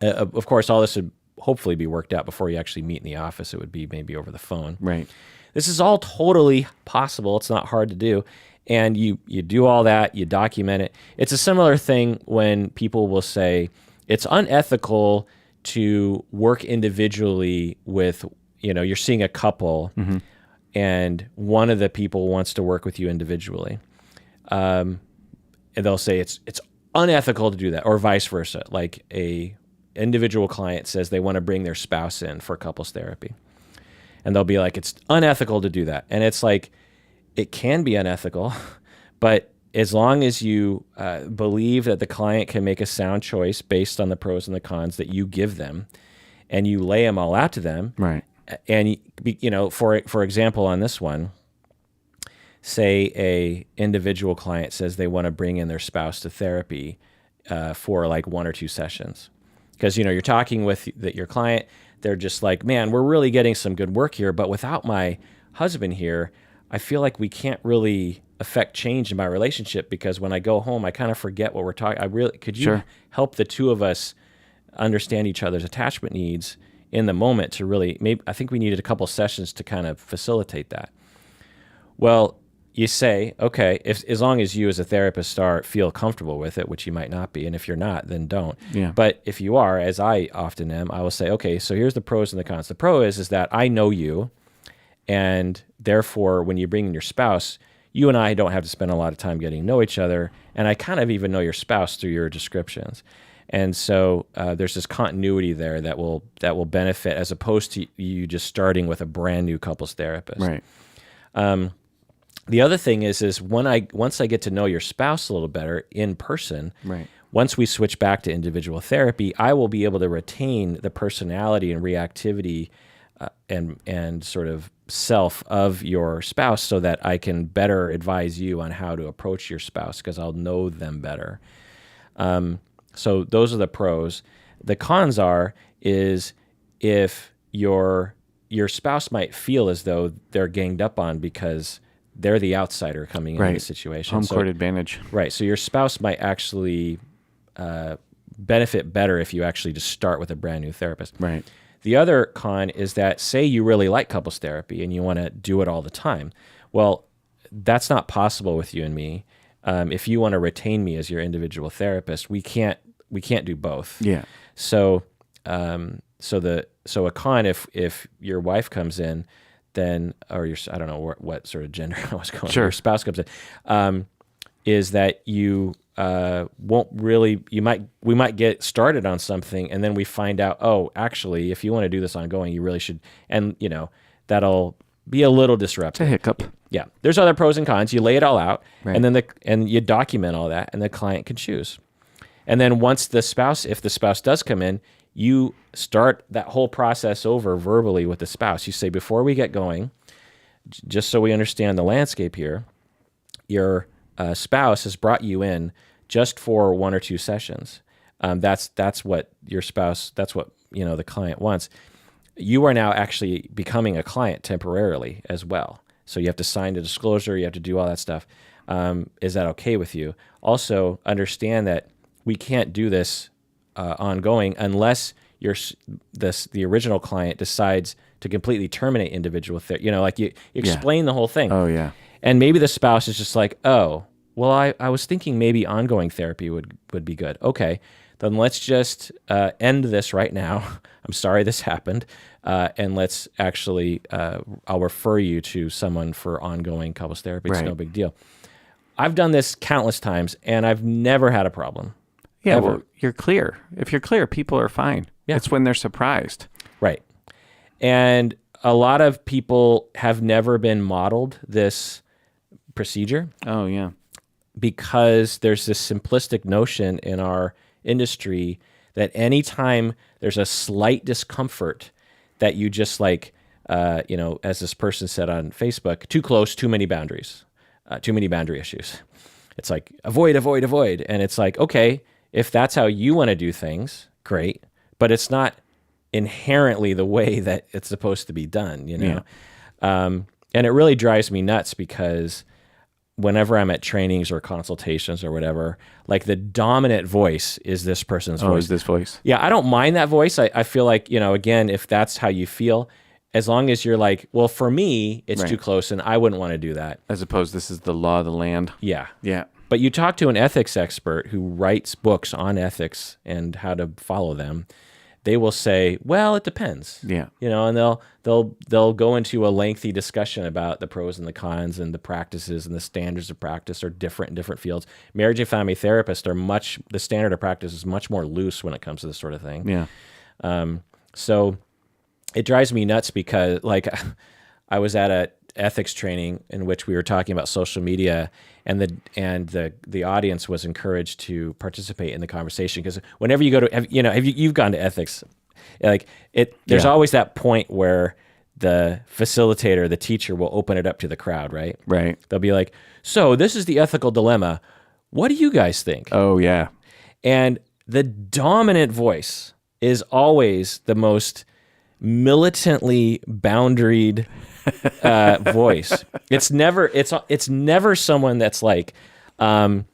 Of course, all this would hopefully be worked out before you actually meet in the office. It would be maybe over the phone. Right. This is all totally possible. It's not hard to do. And you do all that, you document it. It's a similar thing when people will say it's unethical to work individually with, you're seeing a couple and one of the people wants to work with you individually. And they'll say it's unethical to do that, or vice versa. Like a individual client says they want to bring their spouse in for couples therapy. And they'll be like, it's unethical to do that. And it's like, it can be unethical, but as long as you believe that the client can make a sound choice based on the pros and the cons that you give them, and you lay them all out to them, right? And for example, on this one, say a individual client says they want to bring in their spouse to therapy for like 1 or 2 sessions, because you're talking with your client, they're just like, man, we're really getting some good work here, but without my husband here, I feel like we can't really affect change in my relationship, because when I go home, I kind of forget what we're talking. Could you help the two of us understand each other's attachment needs in the moment to really, I think we needed a couple sessions to kind of facilitate that. Well, you say, okay, as long as you as a therapist feel comfortable with it, which you might not be, and if you're not, then don't. Yeah. But if you are, as I often am, I will say, okay, so here's the pros and the cons. The pro is that I know you, and therefore, when you bring in your spouse, you and I don't have to spend a lot of time getting to know each other, and I kind of even know your spouse through your descriptions. And so there's this continuity there that will benefit, as opposed to you just starting with a brand new couples therapist. Right. The other thing is once I get to know your spouse a little better in person, right. Once we switch back to individual therapy, I will be able to retain the personality and reactivity and sort of self of your spouse, so that I can better advise you on how to approach your spouse, because I'll know them better. So those are the pros. The cons is if your spouse might feel as though they're ganged up on because they're the outsider coming into the situation. Home court advantage. Right. So your spouse might actually benefit better if you actually just start with a brand new therapist. Right. The other con is that, say you really like couples therapy and you want to do it all the time. Well, that's not possible with you and me. If you want to retain me as your individual therapist, we can't do both. Yeah. So a con, if your wife comes in, then, or your, I don't know what sort of gender I was going, Sure. your spouse comes in, is that you won't really, we might get started on something and then we find out, oh, actually, if you want to do this ongoing, you really should, and that'll be a little disruptive. It's a hiccup. Yeah. There's other pros and cons. You lay it all out, Right. and then and you document all that, and the client can choose. And then once if the spouse does come in, you start that whole process over verbally with the spouse. You say, before we get going, just so we understand the landscape here, your spouse has brought you in just for 1 or 2 sessions. That's what your spouse, that's what the client wants. You are now actually becoming a client temporarily as well. So you have to sign a disclosure. You have to do all that stuff. Is that okay with you? Also, understand that we can't do this ongoing unless the original client decides to completely terminate individual therapy. Like you explain the whole thing. Oh, yeah. And maybe the spouse is just like, oh, well, I was thinking maybe ongoing therapy would be good. Okay, then let's just end this right now. I'm sorry this happened. And let's actually, I'll refer you to someone for ongoing couples therapy. It's Right. no big deal. I've done this countless times, and I've never had a problem. Yeah, Ever. well, you're clear. If you're clear, people are fine. Yeah. It's when they're surprised. Right. And a lot of people have never been modeled this procedure Oh, yeah. because there's this simplistic notion in our industry that anytime there's a slight discomfort, that you just as this person said on Facebook, too close, too many boundaries, too many boundary issues. It's like avoid, avoid, avoid. And it's like, okay, if that's how you want to do things, great. But it's not inherently the way that it's supposed to be done, Yeah. And it really drives me nuts because whenever I'm at trainings or consultations or whatever, like the dominant voice is this person's Oh, voice. is this voice? Yeah, I don't mind that voice. I feel like, again, if that's how you feel, as long as you're like, well, for me, it's Right. too close and I wouldn't want to do that. As opposed, this is the law of the land. Yeah. Yeah. But you talk to an ethics expert who writes books on ethics and how to follow them, they will say, well, it depends. Yeah. And they'll go into a lengthy discussion about the pros and the cons and the practices and the standards of practice are different in different fields. Marriage and family therapists the standard of practice is much more loose when it comes to this sort of thing. Yeah. So it drives me nuts because I was at a ethics training in which we were talking about social media, and the audience was encouraged to participate in the conversation, because whenever you go to you've gone to ethics, there's Yeah. always that point where the facilitator, the teacher, will open it up to the crowd, right? Right. They'll be like, so this is the ethical dilemma. What do you guys think? Oh, yeah. And the dominant voice is always the most militantly boundaried voice. It's never someone that's like, well,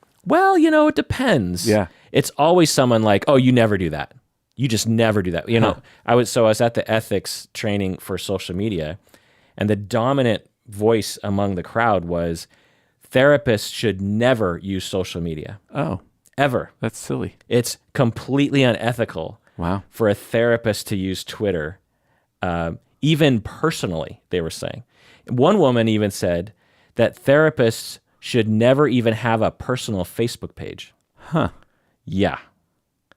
it depends. Yeah. It's always someone like, oh, you never do that. You just never do that. I was at the ethics training for social media, and the dominant voice among the crowd was therapists should never use social media. Oh, Ever. that's silly. It's completely unethical Wow. for a therapist to use Twitter, even personally, they were saying. One woman even said that therapists should never even have a personal Facebook page. Huh. Yeah.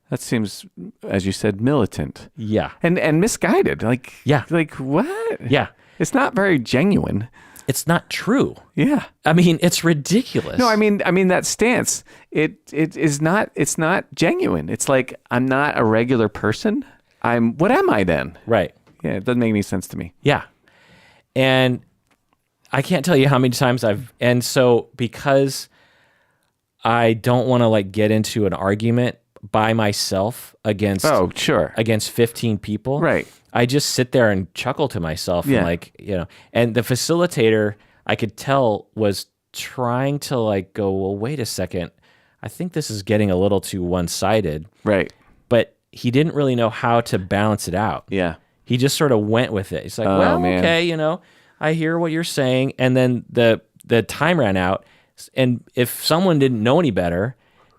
That seems, as you said, militant Yeah. and misguided. Yeah. Like what? Yeah. It's not very genuine. It's not true. Yeah. I mean, it's ridiculous. No, I mean that stance. It's not genuine. It's like, I'm not a regular person. What am I then? Right. Yeah, it doesn't make any sense to me. Yeah. And I can't tell you how many times and so because I don't want to get into an argument by myself against Oh, sure. against 15 people. Right. I just sit there and chuckle to myself. Yeah. And and the facilitator, I could tell, was trying to go, well, wait a second. I think this is getting a little too one-sided. Right. But he didn't really know how to balance it out. Yeah. He just sort of went with it. He's like, Oh, well, man. okay, I hear what you're saying. And then the time ran out. And if someone didn't know any better,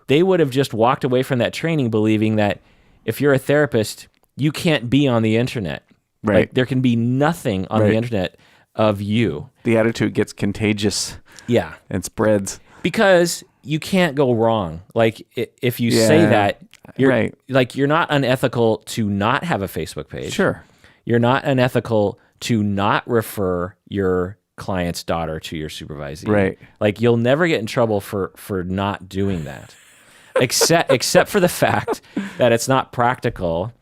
they would have just walked away from that training believing that if you're a therapist, you can't be on the internet. Right. There can be nothing on the Right. internet of you. The attitude gets contagious. Yeah. And spreads. Because you can't go wrong. Like if you say that, you're not unethical to not have a Facebook page. Sure. You're not unethical to not refer your client's daughter to your supervisee. Right. Like you'll never get in trouble for not doing that. except for the fact that it's not practical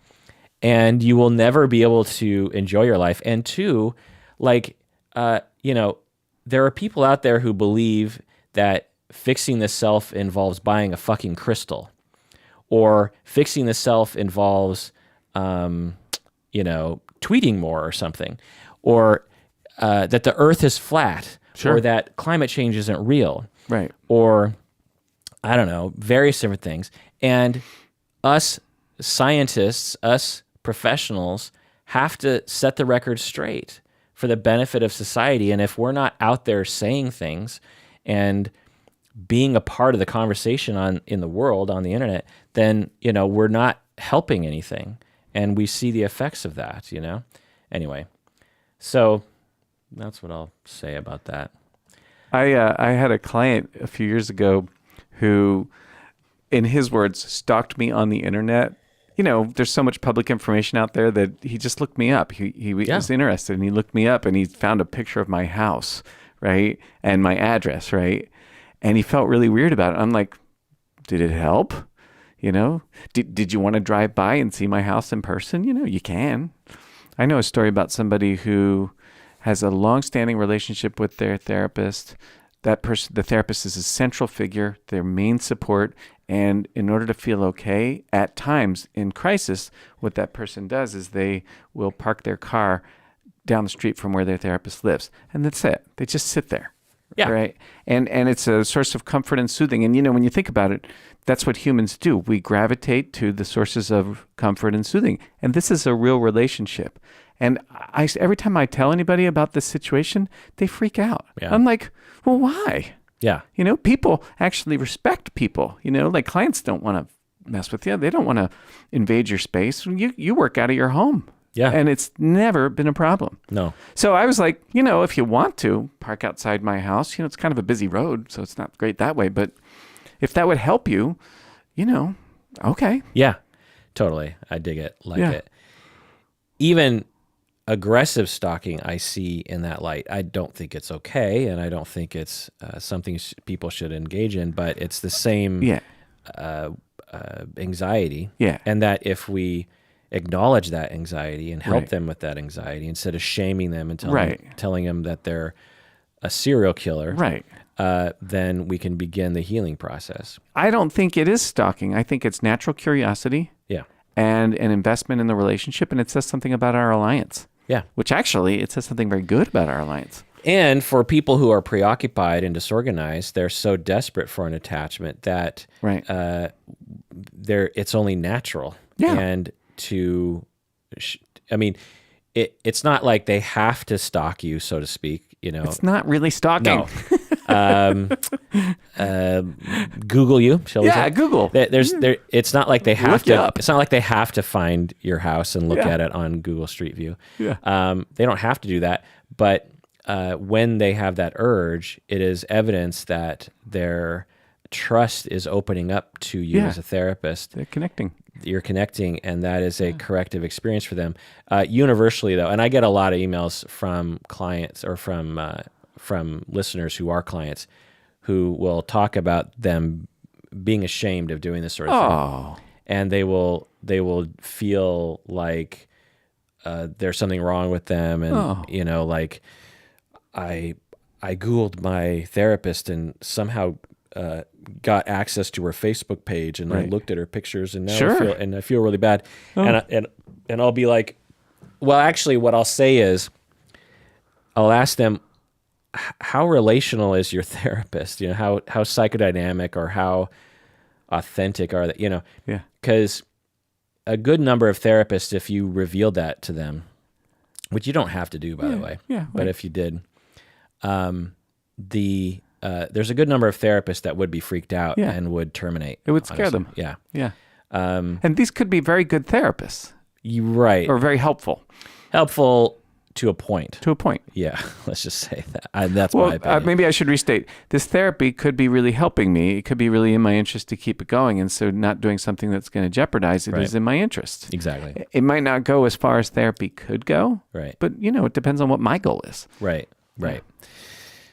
and you will never be able to enjoy your life. And two, like there are people out there who believe that fixing the self involves buying a fucking crystal, or fixing the self involves, tweeting more or something, or that the earth is flat, or that climate change isn't real, right? Or I don't know, various different things. And us scientists, us professionals, have to set the record straight for the benefit of society. And if we're not out there saying things and being a part of the conversation in the world, on the internet, then, we're not helping anything. And we see the effects of that, Anyway, so that's what I'll say about that. I had a client a few years ago who, in his words, stalked me on the internet. There's so much public information out there that he just looked me up. He was interested, and he looked me up, and he found a picture of my house, right, and my address, right, and he felt really weird about it. I'm like, did it help? Did you want to drive by and see my house in person? You can. I know a story about somebody who has a long-standing relationship with their therapist. That person, the therapist, is a central figure, their main support. And in order to feel okay, at times in crisis, what that person does is they will park their car down the street from where their therapist lives. And that's it. They just sit there. Yeah. Right. And it's a source of comfort and soothing. And, when you think about it, that's what humans do. We gravitate to the sources of comfort and soothing. And this is a real relationship. And every time I tell anybody about this situation, they freak out. Yeah. I'm like, well, why? Yeah. People actually respect people. Like clients don't want to mess with you. They don't want to invade your space. You work out of your home. Yeah. And it's never been a problem. No. So I was like, if you want to park outside my house, it's kind of a busy road, so it's not great that way. But if that would help you, okay. Yeah, totally. I dig it. It. Even aggressive stalking, I see in that light. I don't think it's okay, and I don't think it's something people should engage in, but it's the same anxiety. Yeah. And that if we acknowledge that anxiety and help them with that anxiety instead of shaming them and telling them that they're a serial killer, then we can begin the healing process. I don't think it is stalking. I think it's natural curiosity. Yeah. And an investment in the relationship, and it says something about our alliance. Yeah. Which actually, it says something very good about our alliance. And for people who are preoccupied and disorganized, they're so desperate for an attachment that it's only natural. Yeah. And it's not like they have to stalk you, so to speak. It's not really stalking. No. Google you, shall we say? Yeah, Google. It's not like they have Look to. up. It's not like they have to find your house and look at it on Google Street View. Yeah. They don't have to do that. But when they have that urge, it is evidence that their trust is opening up to you as a therapist. They're connecting. You're connecting, and that is a corrective experience for them. Universally, though, and I get a lot of emails from clients or from listeners who are clients who will talk about them being ashamed of doing this sort of thing. And they will feel like there's something wrong with them, and like I Googled my therapist and somehow got access to her Facebook page, and I looked at her pictures, and now I feel really bad. And I'll be like, well, actually, what I'll say is, I'll ask them, how relational is your therapist? How psychodynamic or how authentic are they? Yeah. Because a good number of therapists, if you revealed that to them, which you don't have to do, by the way, but if you did, there's a good number of therapists that would be freaked out and would terminate. It would scare them. Yeah. Yeah. And these could be very good therapists. Right. Or very helpful. Helpful to a point. To a point. Yeah, let's just say that. That's Well, my opinion. maybe I should restate. This therapy could be really helping me. It could be really in my interest to keep it going. And so not doing something that's going to jeopardize it is in my interest. Exactly. It might not go as far as therapy could go. Right. But, it depends on what my goal is. Right.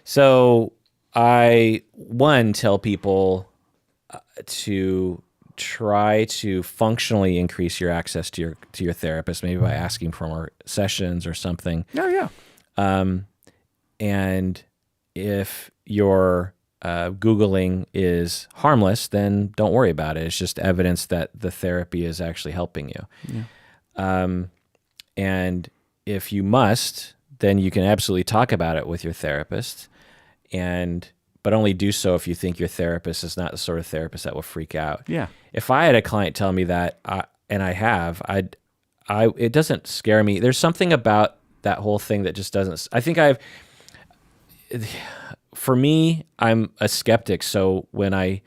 So I, tell people to try to functionally increase your access to your therapist, maybe by asking for more sessions or something. Oh, yeah. And if your Googling is harmless, then don't worry about it. It's just evidence that the therapy is actually helping you. Yeah. And if you must, then you can absolutely talk about it with your therapist, but only do so if you think your therapist is not the sort of therapist that will freak out. Yeah. If I had a client tell me that, and I have, it doesn't scare me. There's something about that whole thing that just doesn't. I think for me, I'm a skeptic. So when I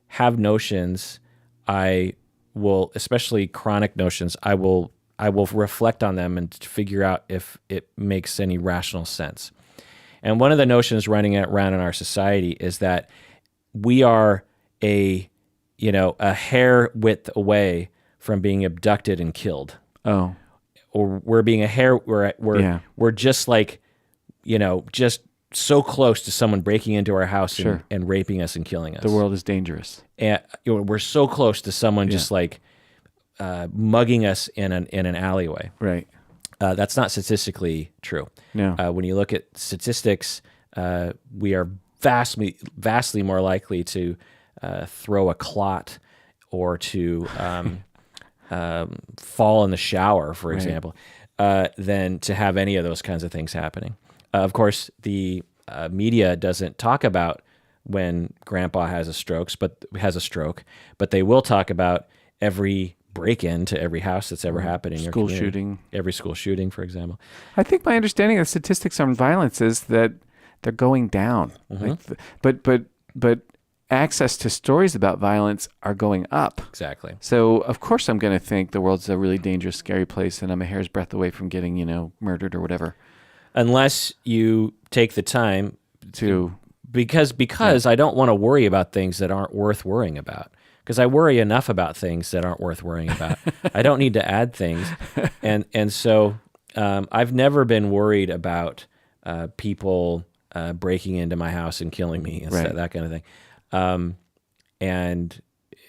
have notions, I will, especially chronic notions, I will reflect on them and figure out if it makes any rational sense. And one of the notions running around in our society is that we are a hair width away from being abducted and killed. Oh. Or we're being we're just like, just so close to someone breaking into our house and raping us and killing us. The world is dangerous. And we're so close to someone just like mugging us in an alleyway. Right. That's not statistically true. No. When you look at statistics, we are vastly more likely to throw a clot or to fall in the shower, for example, than to have any of those kinds of things happening. Of course, the media doesn't talk about when Grandpa has a stroke, but they will talk about every break-in to every house that's ever happened in your community. Shooting. Every school shooting, for example. I think my understanding of statistics on violence is that they're going down. But access to stories about violence are going up. Exactly. So of course I'm going to think the world's a really dangerous, scary place, and I'm a hair's breadth away from getting, murdered or whatever. Unless you take the time to because I don't want to worry about things that aren't worth worrying about. Because I worry enough about things that aren't worth worrying about. I don't need to add things. And so I've never been worried about people breaking into my house and killing me and that kind of thing. And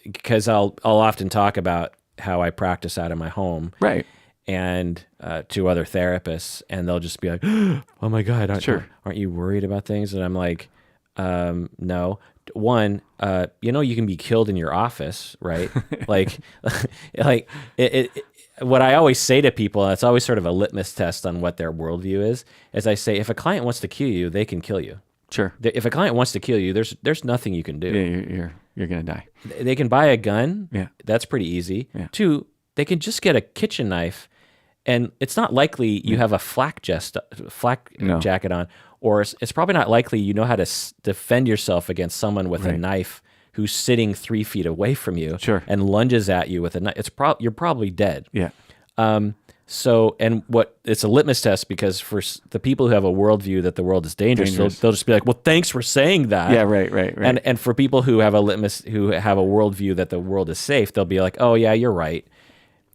because I'll often talk about how I practice out of my home. Right. And to other therapists, and they'll just be like, "Oh my God, aren't you worried about things?" And I'm like, "No. One, you can be killed in your office, right? like what I always say to people, and it's always sort of a litmus test on what their worldview is I say, if a client wants to kill you, they can kill you. Sure. If a client wants to kill you, there's nothing you can do. Yeah, you're gonna die. They can buy a gun. Yeah, that's pretty easy. Yeah. Two, they can just get a kitchen knife. And it's not likely you have a flak jacket on, or it's probably not likely you know how to defend yourself against someone with a knife who's sitting 3 feet away from you and lunges at you with a knife. You're probably dead. Yeah. So, and it's a litmus test because for the people who have a worldview that the world is dangerous. They'll just be like, well, thanks for saying that. Yeah, right. And for people who have a worldview that the world is safe, they'll be like, oh yeah, you're right.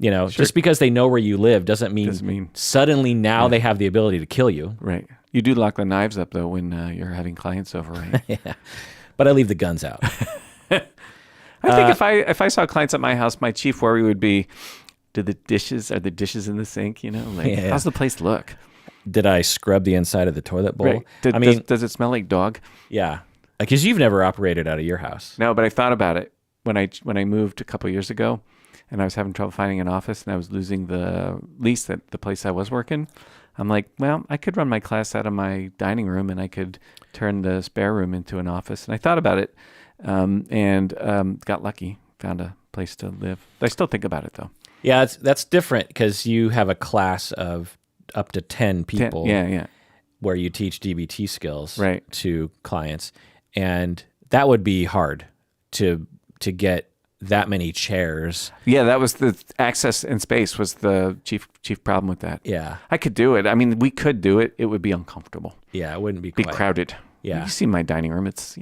Just because they know where you live doesn't mean suddenly now they have the ability to kill you. Right. You do lock the knives up though when you're having clients over, right? Yeah. But I leave the guns out. I think if I saw clients at my house, my chief worry would be, are the dishes in the sink? How's the place look? Did I scrub the inside of the toilet bowl? Right. Does it smell like dog? Yeah. Because you've never operated out of your house. No, but I thought about it when I moved a couple of years ago. And I was having trouble finding an office, and I was losing the lease at the place I was working. I'm like, well, I could run my class out of my dining room, and I could turn the spare room into an office. And I thought about it, and got lucky, found a place to live. I still think about it, though. Yeah, that's different because you have a class of up to 10 people. Yeah. Where you teach DBT skills right. to clients, and that would be hard to get that many chairs. Yeah, that was the access and space was the chief problem with that. Yeah. I could do it. I mean, we could do it. It would be uncomfortable. Yeah, it wouldn't be Be quite. crowded. Yeah. You see my dining room. It's,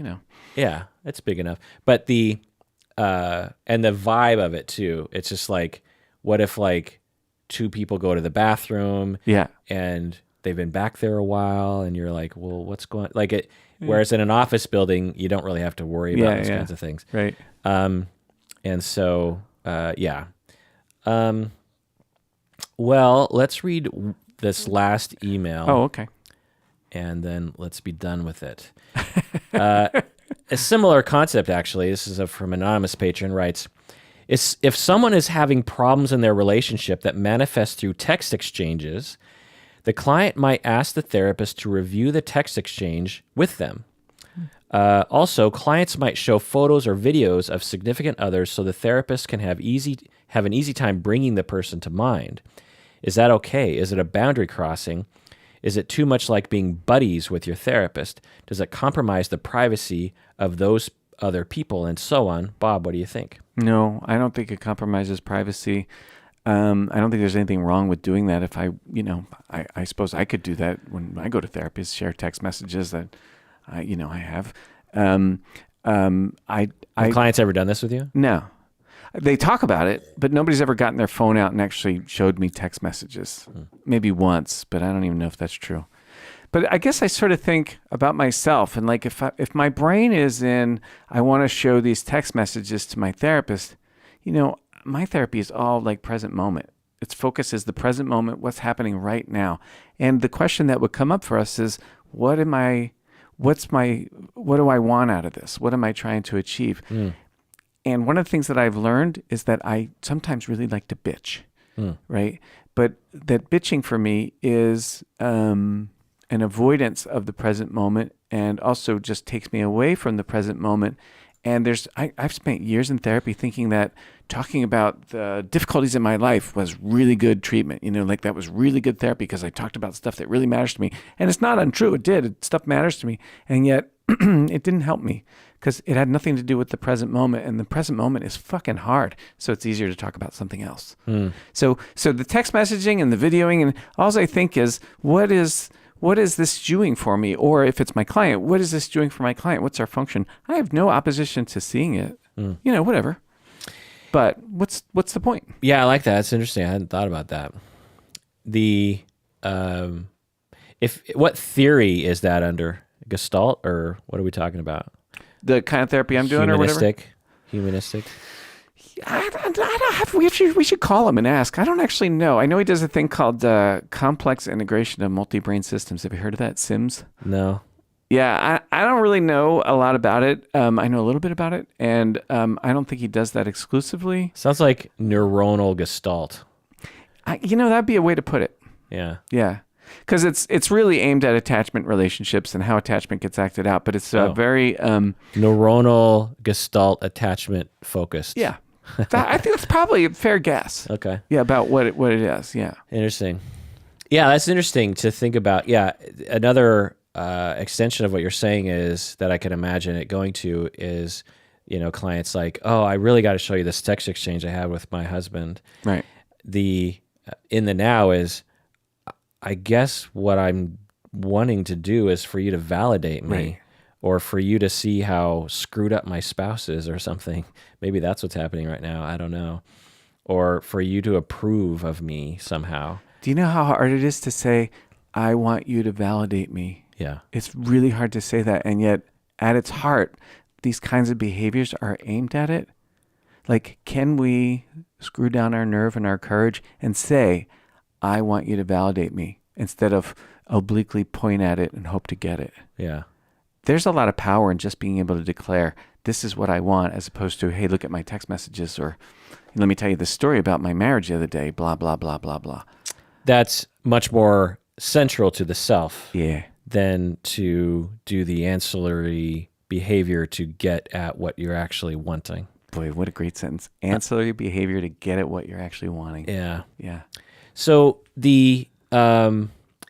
Yeah, it's big enough. But the and the vibe of it too. It's just like, what if like two people go to the bathroom yeah. and they've been back there a while and you're like, well, what's going like it whereas in an office building you don't really have to worry about those kinds of things. Right. And so yeah. Well, let's read this last email. Oh, okay. And then let's be done with it. A similar concept, actually. This is from anonymous patron, writes, if someone is having problems in their relationship that manifest through text exchanges, the client might ask the therapist to review the text exchange with them. Also, clients might show photos or videos of significant others so the therapist can have an easy time bringing the person to mind. Is that okay? Is it a boundary crossing? Is it too much like being buddies with your therapist? Does it compromise the privacy of those other people and so on? Bob, what do you think? No, I don't think it compromises privacy. I don't think there's anything wrong with doing that. If I suppose I could do that when I go to therapists, share text messages that I have. Have clients ever done this with you? No. They talk about it, but nobody's ever gotten their phone out and actually showed me text messages. Maybe once, but I don't even know if that's true. But I guess I sort of think about myself and like if my brain is in, I want to show these text messages to my therapist, my therapy is all like present moment. Its focus is the present moment, what's happening right now. And the question that would come up for us is, what do I want out of this? What am I trying to achieve? And one of the things that I've learned is that I sometimes really like to bitch, right? But that bitching for me is an avoidance of the present moment and also just takes me away from the present moment. And I've spent years in therapy thinking that talking about the difficulties in my life was really good treatment, like that was really good therapy because I talked about stuff that really matters to me. And it's not untrue. It did. Stuff matters to me. And yet it didn't help me because it had nothing to do with the present moment. And the present moment is fucking hard. So it's easier to talk about something else. So the text messaging and the videoing, and all I think is, what is this doing for me? Or if it's my client, what is this doing for my client? What's our function? I have no opposition to seeing it, whatever. But what's the point? Yeah, I like that. It's interesting. I hadn't thought about that. What theory is that under? Gestalt, or what are we talking about? The kind of therapy I'm doing, or whatever? Humanistic? I don't have, we should call him and ask. I don't actually know. I know he does a thing called complex integration of multi-brain systems. Have you heard of that, SIMS? No. Yeah, I don't really know a lot about it. I know a little bit about it, and I don't think he does that exclusively. Sounds like neuronal gestalt. That'd be a way to put it. Yeah. Yeah. Because it's really aimed at attachment relationships and how attachment gets acted out, but it's very... neuronal gestalt attachment focused. Yeah. I think that's probably a fair guess. Okay. Yeah, about what it is, yeah. Interesting. Yeah, that's interesting to think about. Yeah, another extension of what you're saying is that I can imagine it going to is, clients like, oh, I really got to show you this text exchange I had with my husband. Right. In the now is... I guess what I'm wanting to do is for you to validate me, right, or for you to see how screwed up my spouse is or something. Maybe that's what's happening right now. I don't know. Or for you to approve of me somehow. Do you know how hard it is to say, I want you to validate me? Yeah. It's really hard to say that. And yet at its heart, these kinds of behaviors are aimed at it. Like, can we screw down our nerve and our courage and say, I want you to validate me, instead of obliquely point at it and hope to get it? Yeah. There's a lot of power in just being able to declare, this is what I want, as opposed to, hey, look at my text messages, or let me tell you this story about my marriage the other day, blah, blah, blah, blah, blah. That's much more central to the self than to do the ancillary behavior to get at what you're actually wanting. Boy, what a great sentence. Ancillary behavior to get at what you're actually wanting. Yeah. Yeah. So the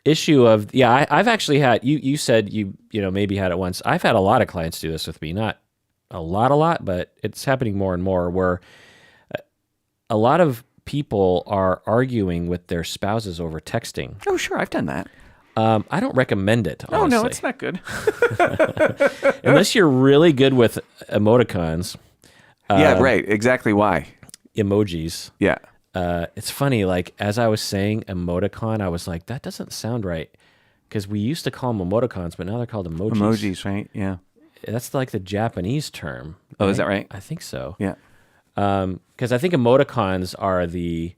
issue of, I've actually had, you said you maybe had it once. I've had a lot of clients do this with me, not a lot, but it's happening more and more where a lot of people are arguing with their spouses over texting. Oh, sure. I've done that. I don't recommend it, honestly. Oh, no, it's not good. Unless you're really good with emoticons. Yeah, right. Exactly why. Emojis. Yeah. It's funny, like, as I was saying emoticon, I was like, that doesn't sound right. Because we used to call them emoticons, but now they're called emojis. Emojis, right? Yeah. That's like the Japanese term. Oh, is that right? I think so. Yeah. Because I think emoticons are the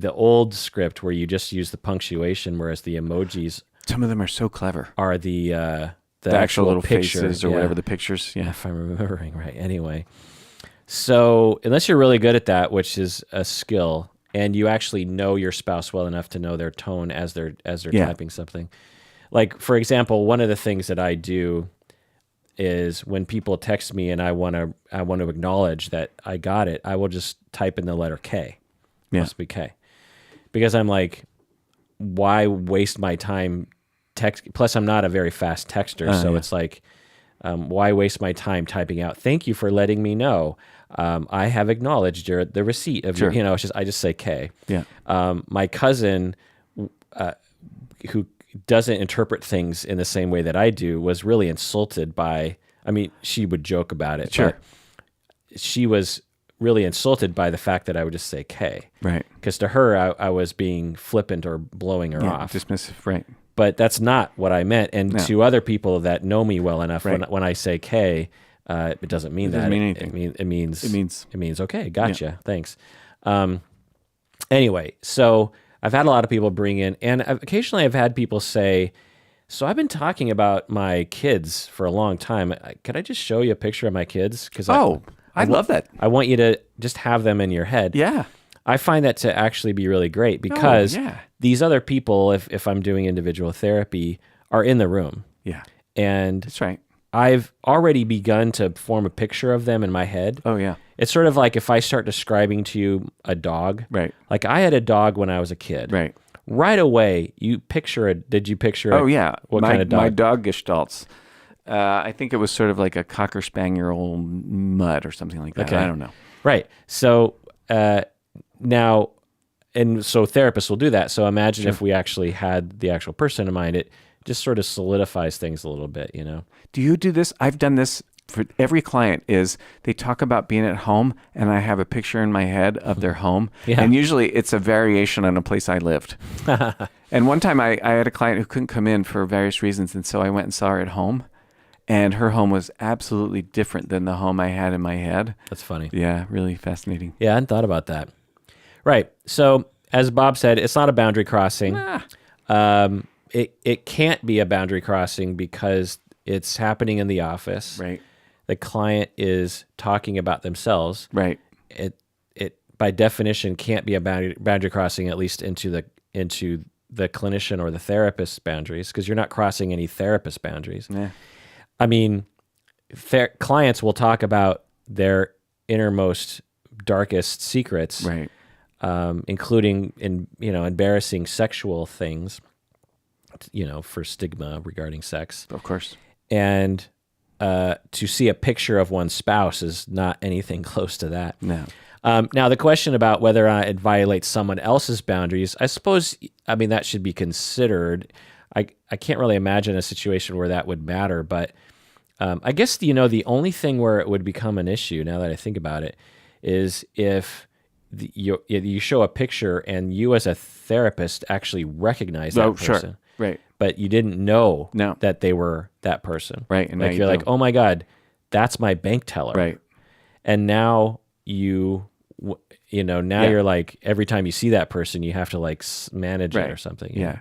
old script where you just use the punctuation, whereas the emojis Some of them are so clever. are the actual little picture. faces or whatever the pictures. Yeah. If I'm remembering right. Anyway, so unless you're really good at that, which is a skill, and you actually know your spouse well enough to know their tone as they're typing something. Like, for example, one of the things that I do is when people text me and I want to acknowledge that I got it, I will just type in the letter K. Yeah. Must be K. Because I'm like, why waste my time text? Plus, I'm not a very fast texter, so it's like, why waste my time typing out, thank you for letting me know. I have acknowledged the receipt of your, it's just, I just say K. Yeah. My cousin, who doesn't interpret things in the same way that I do, was really insulted by, I mean, she would joke about it, Sure. but she was really insulted by the fact that I would just say K. Right. Because to her, I was being flippant or blowing her off. Dismissive, right. But that's not what I meant. And to other people that know me well enough, when I say K, it doesn't mean that. Doesn't mean anything. It means okay, gotcha, thanks. Anyway, so I've had a lot of people bring in, and occasionally I've had people say, so I've been talking about my kids for a long time. Could I just show you a picture of my kids? Because I love that. I want you to just have them in your head. Yeah. I find that to actually be really great because these other people, if I'm doing individual therapy, are in the room. Yeah. And That's right. I've already begun to form a picture of them in my head. Oh, yeah. It's sort of like if I start describing to you a dog. Right. Like I had a dog when I was a kid. Right. Right away, did you picture Oh, yeah. What kind of dog? My dog gestalts. I think it was sort of like a Cocker Spaniel mutt or something like that. Okay. I don't know. Right. So now, and so therapists will do that. So imagine if we actually had the actual person in mind, it just sort of solidifies things a little bit, you know? Do you do this? I've done this for every client. Is they talk about being at home, and I have a picture in my head of their home. Yeah. And usually it's a variation on a place I lived. And one time I had a client who couldn't come in for various reasons, and so I went and saw her at home. And her home was absolutely different than the home I had in my head. That's funny. Yeah, really fascinating. Yeah, I hadn't thought about that. Right. So as Bob said, it's not a boundary crossing. It can't be a boundary crossing because it's happening in the office. Right. The client is talking about themselves. Right. It by definition can't be a boundary crossing, at least into the clinician or the therapist's boundaries, because you're not crossing any therapist boundaries. Yeah. I mean, clients will talk about their innermost, darkest secrets, Right. Including embarrassing sexual things, for stigma regarding sex. Of course. And to see a picture of one's spouse is not anything close to that. No. Now, the question about whether or not it violates someone else's boundaries, I suppose, that should be considered. I can't really imagine a situation where that would matter, but I guess, the only thing where it would become an issue, now that I think about it, is if you show a picture and you as a therapist actually recognize that person. Sure. Right. But you didn't know No. that they were that person. Right. And like now you're like, don't. oh my God, that's my bank teller. Right. And now you're like, every time you see that person, you have to like manage it or something. Yeah.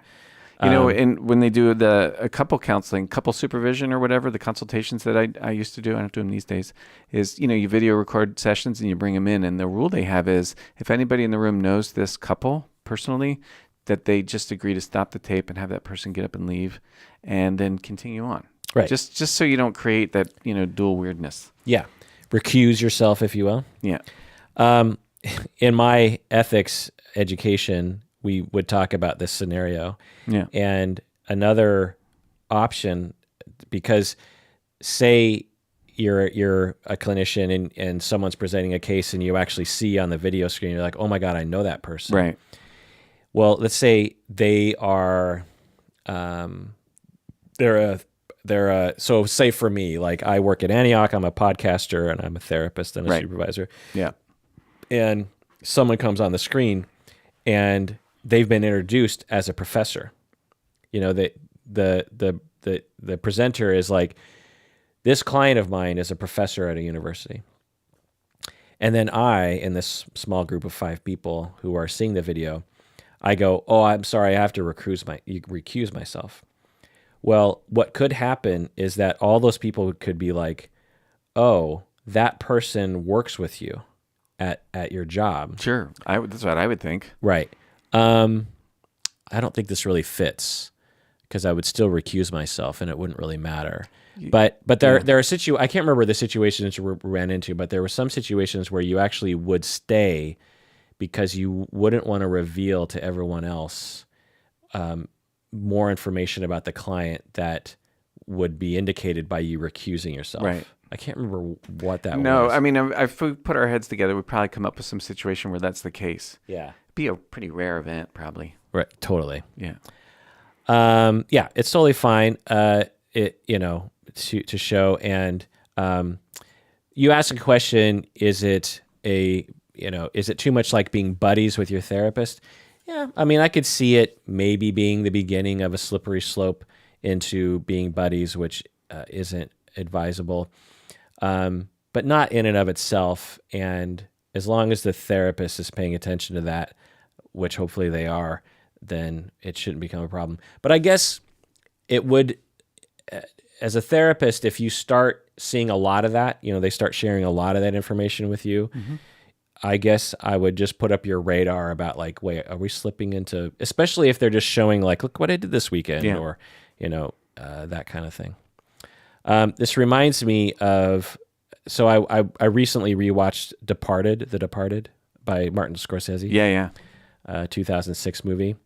And when they do a couple counseling, couple supervision or whatever, the consultations that I used to do, I don't do them these days, is, you video record sessions and you bring them in. And the rule they have is if anybody in the room knows this couple personally, that they just agree to stop the tape and have that person get up and leave and then continue on. Right. Just so you don't create that, dual weirdness. Yeah. Recuse yourself, if you will. Yeah. In my ethics education, we would talk about this scenario. Yeah. And another option, because say, you're a clinician and someone's presenting a case and you actually see on the video screen, you're like, oh my God, I know that person. Right. Well, let's say they are, so say for me, like I work at Antioch, I'm a podcaster and I'm a therapist and a supervisor. Yeah. And someone comes on the screen and they've been introduced as a professor. You know, the presenter is like, this client of mine is a professor at a university. And then I, in this small group of 5 people who are seeing the video, I go, oh, I'm sorry, I have to recuse myself. Well, what could happen is that all those people could be like, oh, that person works with you at your job. Sure. That's what I would think. Right. I don't think this really fits because I would still recuse myself and it wouldn't really matter. But there are I can't remember the situations we ran into, but there were some situations where you actually would stay because you wouldn't want to reveal to everyone else more information about the client that would be indicated by you recusing yourself. Right. I can't remember what that was. No, I mean, if we put our heads together, we'd probably come up with some situation where that's the case. Yeah. It'd be a pretty rare event, probably. Right. Totally. Yeah. Yeah, it's totally fine. To show. And you ask a question, is it too much like being buddies with your therapist? Yeah, I mean, I could see it maybe being the beginning of a slippery slope into being buddies, which isn't advisable, but not in and of itself. And as long as the therapist is paying attention to that, which hopefully they are, then it shouldn't become a problem. But I guess it would, as a therapist, if you start seeing a lot of that, they start sharing a lot of that information with you, I guess I would just put up your radar about like, wait, are we slipping into, especially if they're just showing like, look what I did this weekend, or, that kind of thing. This reminds me of, so I recently rewatched The Departed by Martin Scorsese. Yeah. 2006 movie.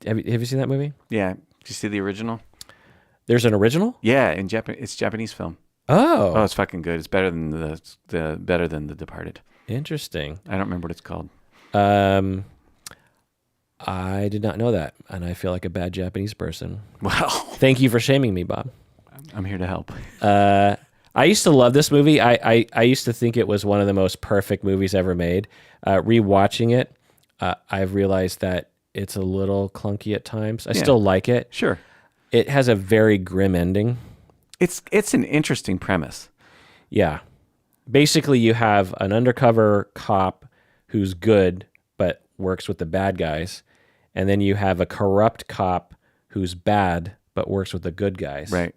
Have you seen that movie? Yeah. Did you see the original? There's an original? Yeah, in it's Japanese film. Oh, it's fucking good. It's better than The Departed. Interesting. I don't remember what it's called. I did not know that, and I feel like a bad Japanese person. Well, thank you for shaming me, Bob. I'm here to help. I used to love this movie. I used to think it was one of the most perfect movies ever made. Rewatching it, I've realized that it's a little clunky at times. I still like it. Sure. It has a very grim ending. It's an interesting premise. Yeah. Basically, you have an undercover cop who's good but works with the bad guys, and then you have a corrupt cop who's bad but works with the good guys. Right.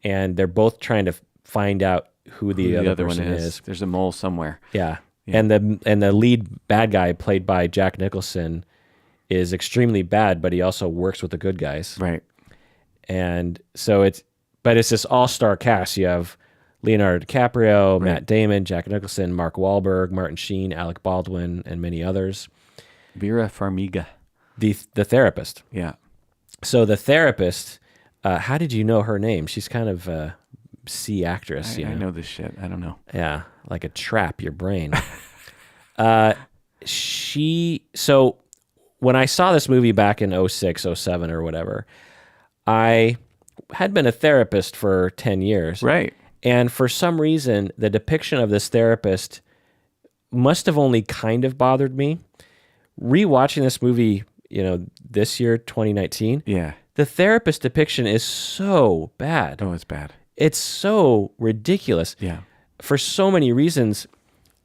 And they're both trying to find out who the other person is. There's a mole somewhere. Yeah. And the lead bad guy, played by Jack Nicholson, is extremely bad, but he also works with the good guys. Right. And so it's this all-star cast. You have Leonardo DiCaprio, Matt Damon, Jack Nicholson, Mark Wahlberg, Martin Sheen, Alec Baldwin, and many others. Vera Farmiga. The therapist. Yeah. So the therapist, how did you know her name? She's kind of a C actress. I know this shit. I don't know. Yeah, like a trap your brain. So when I saw this movie back in 06, 07 or whatever, I had been a therapist for 10 years. Right. And for some reason, the depiction of this therapist must have only kind of bothered me. Rewatching this movie, this year, 2019, the therapist depiction is so bad. Oh, it's bad. It's so ridiculous. Yeah. For so many reasons.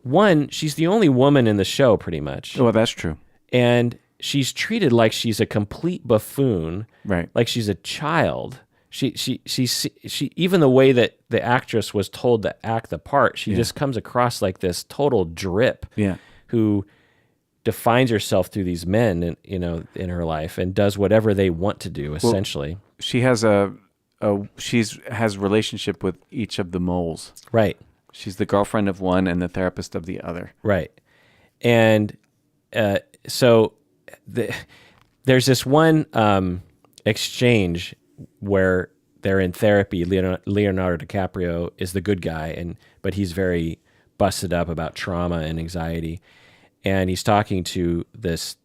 One, she's the only woman in the show, pretty much. Oh, that's true. And she's treated like she's a complete buffoon. Right. Like she's a child. She even the way that the actress was told to act the part, she just comes across like this total drip. Yeah. Who defines herself through these men, in her life, and does whatever they want to do. Essentially, she has has relationship with each of the moles. Right. She's the girlfriend of one and the therapist of the other. Right. And so there's this one exchange where they're in therapy. Leonardo DiCaprio is the good guy, but he's very busted up about trauma and anxiety. And he's talking to this,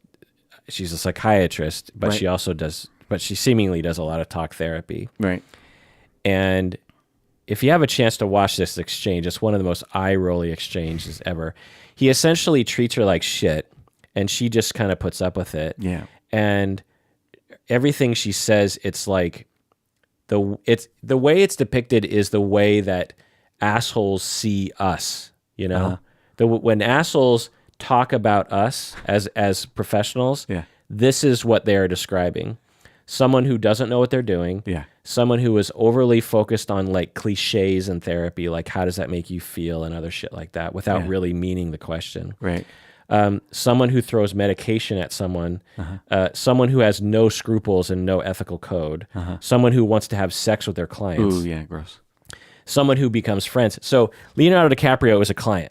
she's a psychiatrist, but she seemingly does a lot of talk therapy. Right. And if you have a chance to watch this exchange, it's one of the most eye-rolly exchanges ever. He essentially treats her like shit, and she just kind of puts up with it. Yeah. And everything she says, it's like the way it's depicted is the way that assholes see us. You know, when assholes talk about us as professionals, this is what they're describing. Someone who doesn't know what they're doing. Yeah. Someone who is overly focused on like cliches in therapy, like how does that make you feel and other shit like that, without really meaning the question. Right. Someone who throws medication at someone, someone who has no scruples and no ethical code, someone who wants to have sex with their clients. Ooh, yeah, gross. Someone who becomes friends. So Leonardo DiCaprio is a client,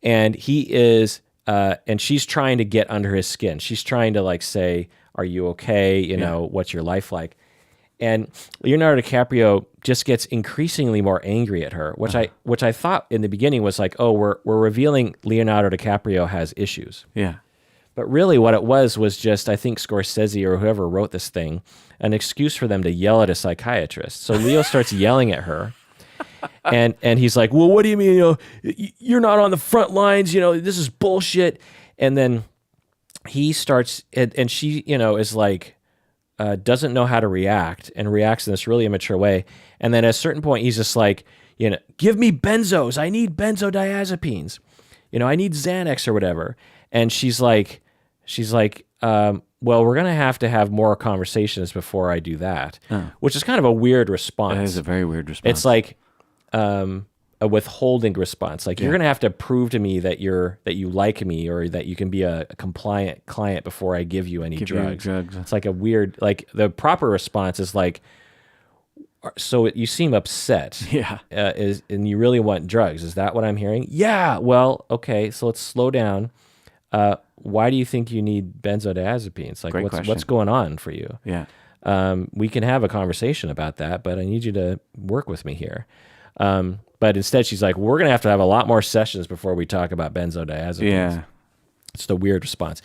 and he is, and she's trying to get under his skin. She's trying to like say, "Are you okay? You know, what's your life like?" And Leonardo DiCaprio just gets increasingly more angry at her, which I thought in the beginning was like, oh, we're revealing Leonardo DiCaprio has issues. Yeah. But really what it was just, I think Scorsese or whoever wrote this thing, an excuse for them to yell at a psychiatrist. So Leo starts yelling at her. And he's like, well, what do you mean? You know, you're not on the front lines. You know, this is bullshit. And then he starts, and she, you know, is like, doesn't know how to react and reacts in this really immature way. And then at a certain point, he's just like, you know, give me benzos. I need benzodiazepines. You know, I need Xanax or whatever. And she's like, well, we're going to have more conversations before I do that, which is kind of a weird response. That is a very weird response. It's like a withholding response. Like, you're going to have to prove to me that you like me, or that you can be a compliant client before I give you any drugs. It's like a weird, like the proper response is like, so you seem upset. Yeah. And you really want drugs. Is that what I'm hearing? Yeah. Well, okay. So let's slow down. Why do you think you need benzodiazepines? Like, what's going on for you? Yeah. We can have a conversation about that, but I need you to work with me here. But instead she's like, we're going to have a lot more sessions before we talk about benzodiazepines. Yeah. It's the weird response.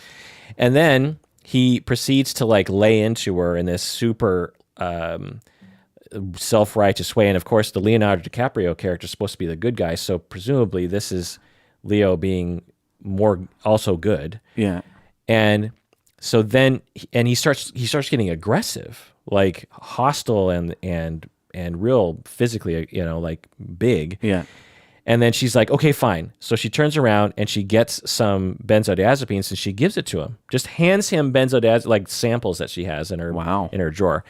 And then he proceeds to like lay into her in this super, self-righteous way. And of course the Leonardo DiCaprio character is supposed to be the good guy. So presumably this is Leo being more also good. Yeah. And so then, he starts getting aggressive, like hostile and real physically, you know, like big. Yeah. And then she's like, okay, fine. So she turns around and she gets some benzodiazepines and she gives it to him. Just hands him benzodiazepines, like samples that she has in her drawer,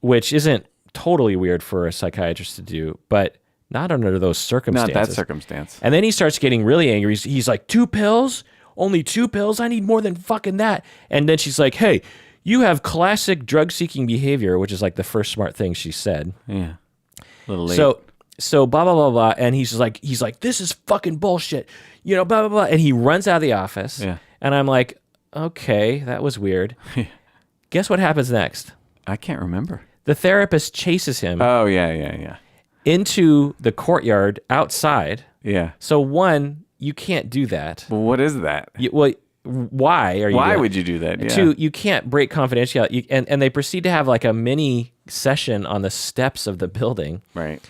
which isn't totally weird for a psychiatrist to do, but not under those circumstances. Not that circumstance. And then he starts getting really angry. He's like, 2 pills? Only 2 pills? I need more than fucking that. And then she's like, hey, you have classic drug-seeking behavior, which is like the first smart thing she said. Yeah. A little late. So blah, blah, blah, blah. And he's like, this is fucking bullshit. You know, blah, blah, blah. And he runs out of the office. Yeah. And I'm like, okay, that was weird. Guess what happens next? I can't remember. The therapist chases him. Oh, yeah. Into the courtyard outside. Yeah. So one, you can't do that. Well, what is that? Why are you? Why would you do that? Yeah. 2, you can't break confidentiality. And they proceed to have like a mini session on the steps of the building. Right.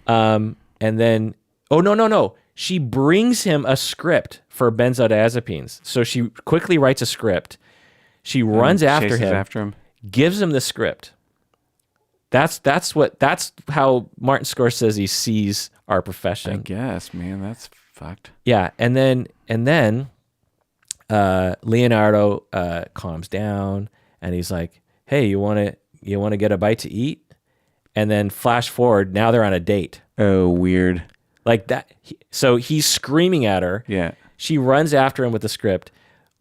And then, oh no, she brings him a script for benzodiazepines. So she quickly writes a script. She runs after him, gives him the script. That's how Martin Scorsese sees our profession. I guess, man, that's fucked. Yeah, and then Leonardo calms down and he's like, "Hey, you want to get a bite to eat?" And then flash forward, now they're on a date. Oh, weird. Like that. So he's screaming at her. Yeah. She runs after him with the script.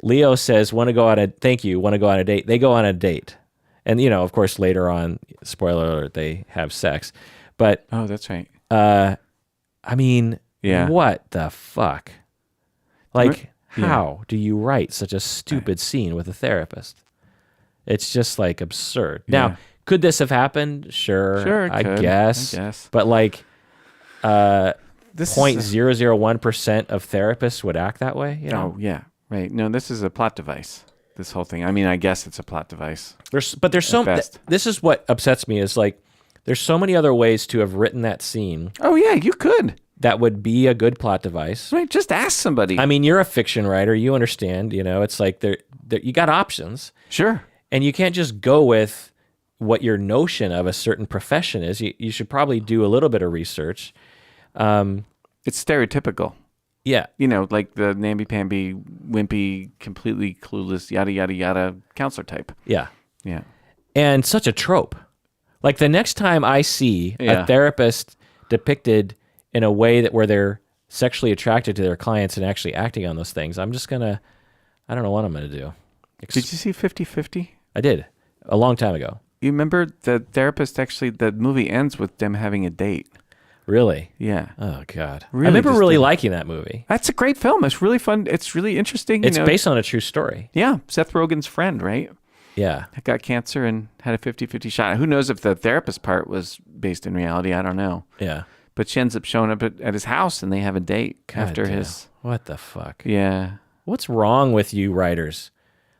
Leo says, want to go on a date. They go on a date. And, you know, of course, later on, spoiler alert, they have sex. But, oh, that's right. I mean, yeah. What the fuck? Like, how do you write such a stupid scene with a therapist? It's just like absurd. Yeah. Now, Could this have happened? Sure, it I could. guess. But like, This 0.001% of therapists would act that way. You know? Oh, yeah. Right. No, this is a plot device. This whole thing. I mean, I guess it's a plot device. There's so. This is what upsets me. Is like, there's so many other ways to have written that scene. Oh yeah, you could. That would be a good plot device. Right. Just ask somebody. I mean, you're a fiction writer. You understand. You know, it's like you got options. Sure. And you can't just go with what your notion of a certain profession is. You should probably do a little bit of research. It's stereotypical. Yeah. You know, like the namby-pamby, wimpy, completely clueless, yada, yada, yada counselor type. Yeah. Yeah. And such a trope. Like the next time I see a therapist depicted in a way where they're sexually attracted to their clients and actually acting on those things, I'm just going to, I don't know what I'm going to do. Did you see 50-50? I did. A long time ago. You remember the therapist actually, the movie ends with them having a date. Really? Yeah. Oh, God. Really I remember really liking that movie. That's a great film. It's really fun. It's really interesting. It's based on a true story. Yeah. Seth Rogen's friend, right? Yeah. Got cancer and had a 50-50 shot. Who knows if the therapist part was based in reality? I don't know. Yeah. But she ends up showing up at his house and they have a date after his... What the fuck? Yeah. What's wrong with you writers?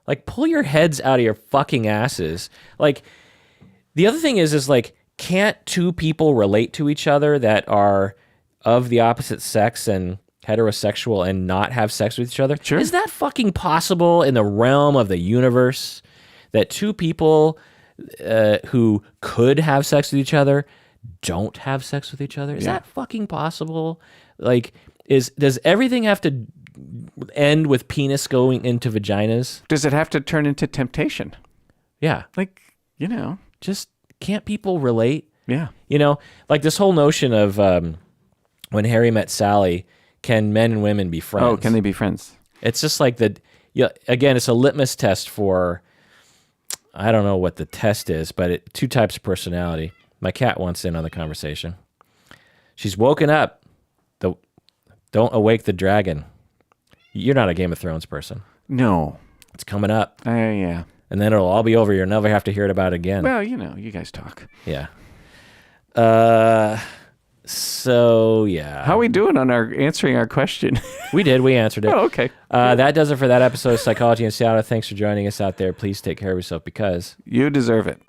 Like, pull your heads out of your fucking asses. Like, the other thing is like, can't two people relate to each other that are of the opposite sex and heterosexual and not have sex with each other? Sure. Is that fucking possible in the realm of the universe that two people who could have sex with each other don't have sex with each other? Is that fucking possible? Like, does everything have to end with penis going into vaginas? Does it have to turn into temptation? Yeah. Like, you know. Just can't people relate? Yeah. You know, like this whole notion of when Harry met Sally, can men and women be friends? Oh, can they be friends? It's just like again, it's a litmus test for, I don't know what the test is, but two types of personality. My cat wants in on the conversation. She's woken up. Don't awake the dragon. You're not a Game of Thrones person. No. It's coming up. Yeah. And then it'll all be over. You'll never have to hear it about it again. Well, you know, you guys talk. Yeah. So, yeah. How are we doing on answering our question? We did. We answered it. Oh, okay. That does it for that episode of Psychology in Seattle. Thanks for joining us out there. Please take care of yourself because you deserve it.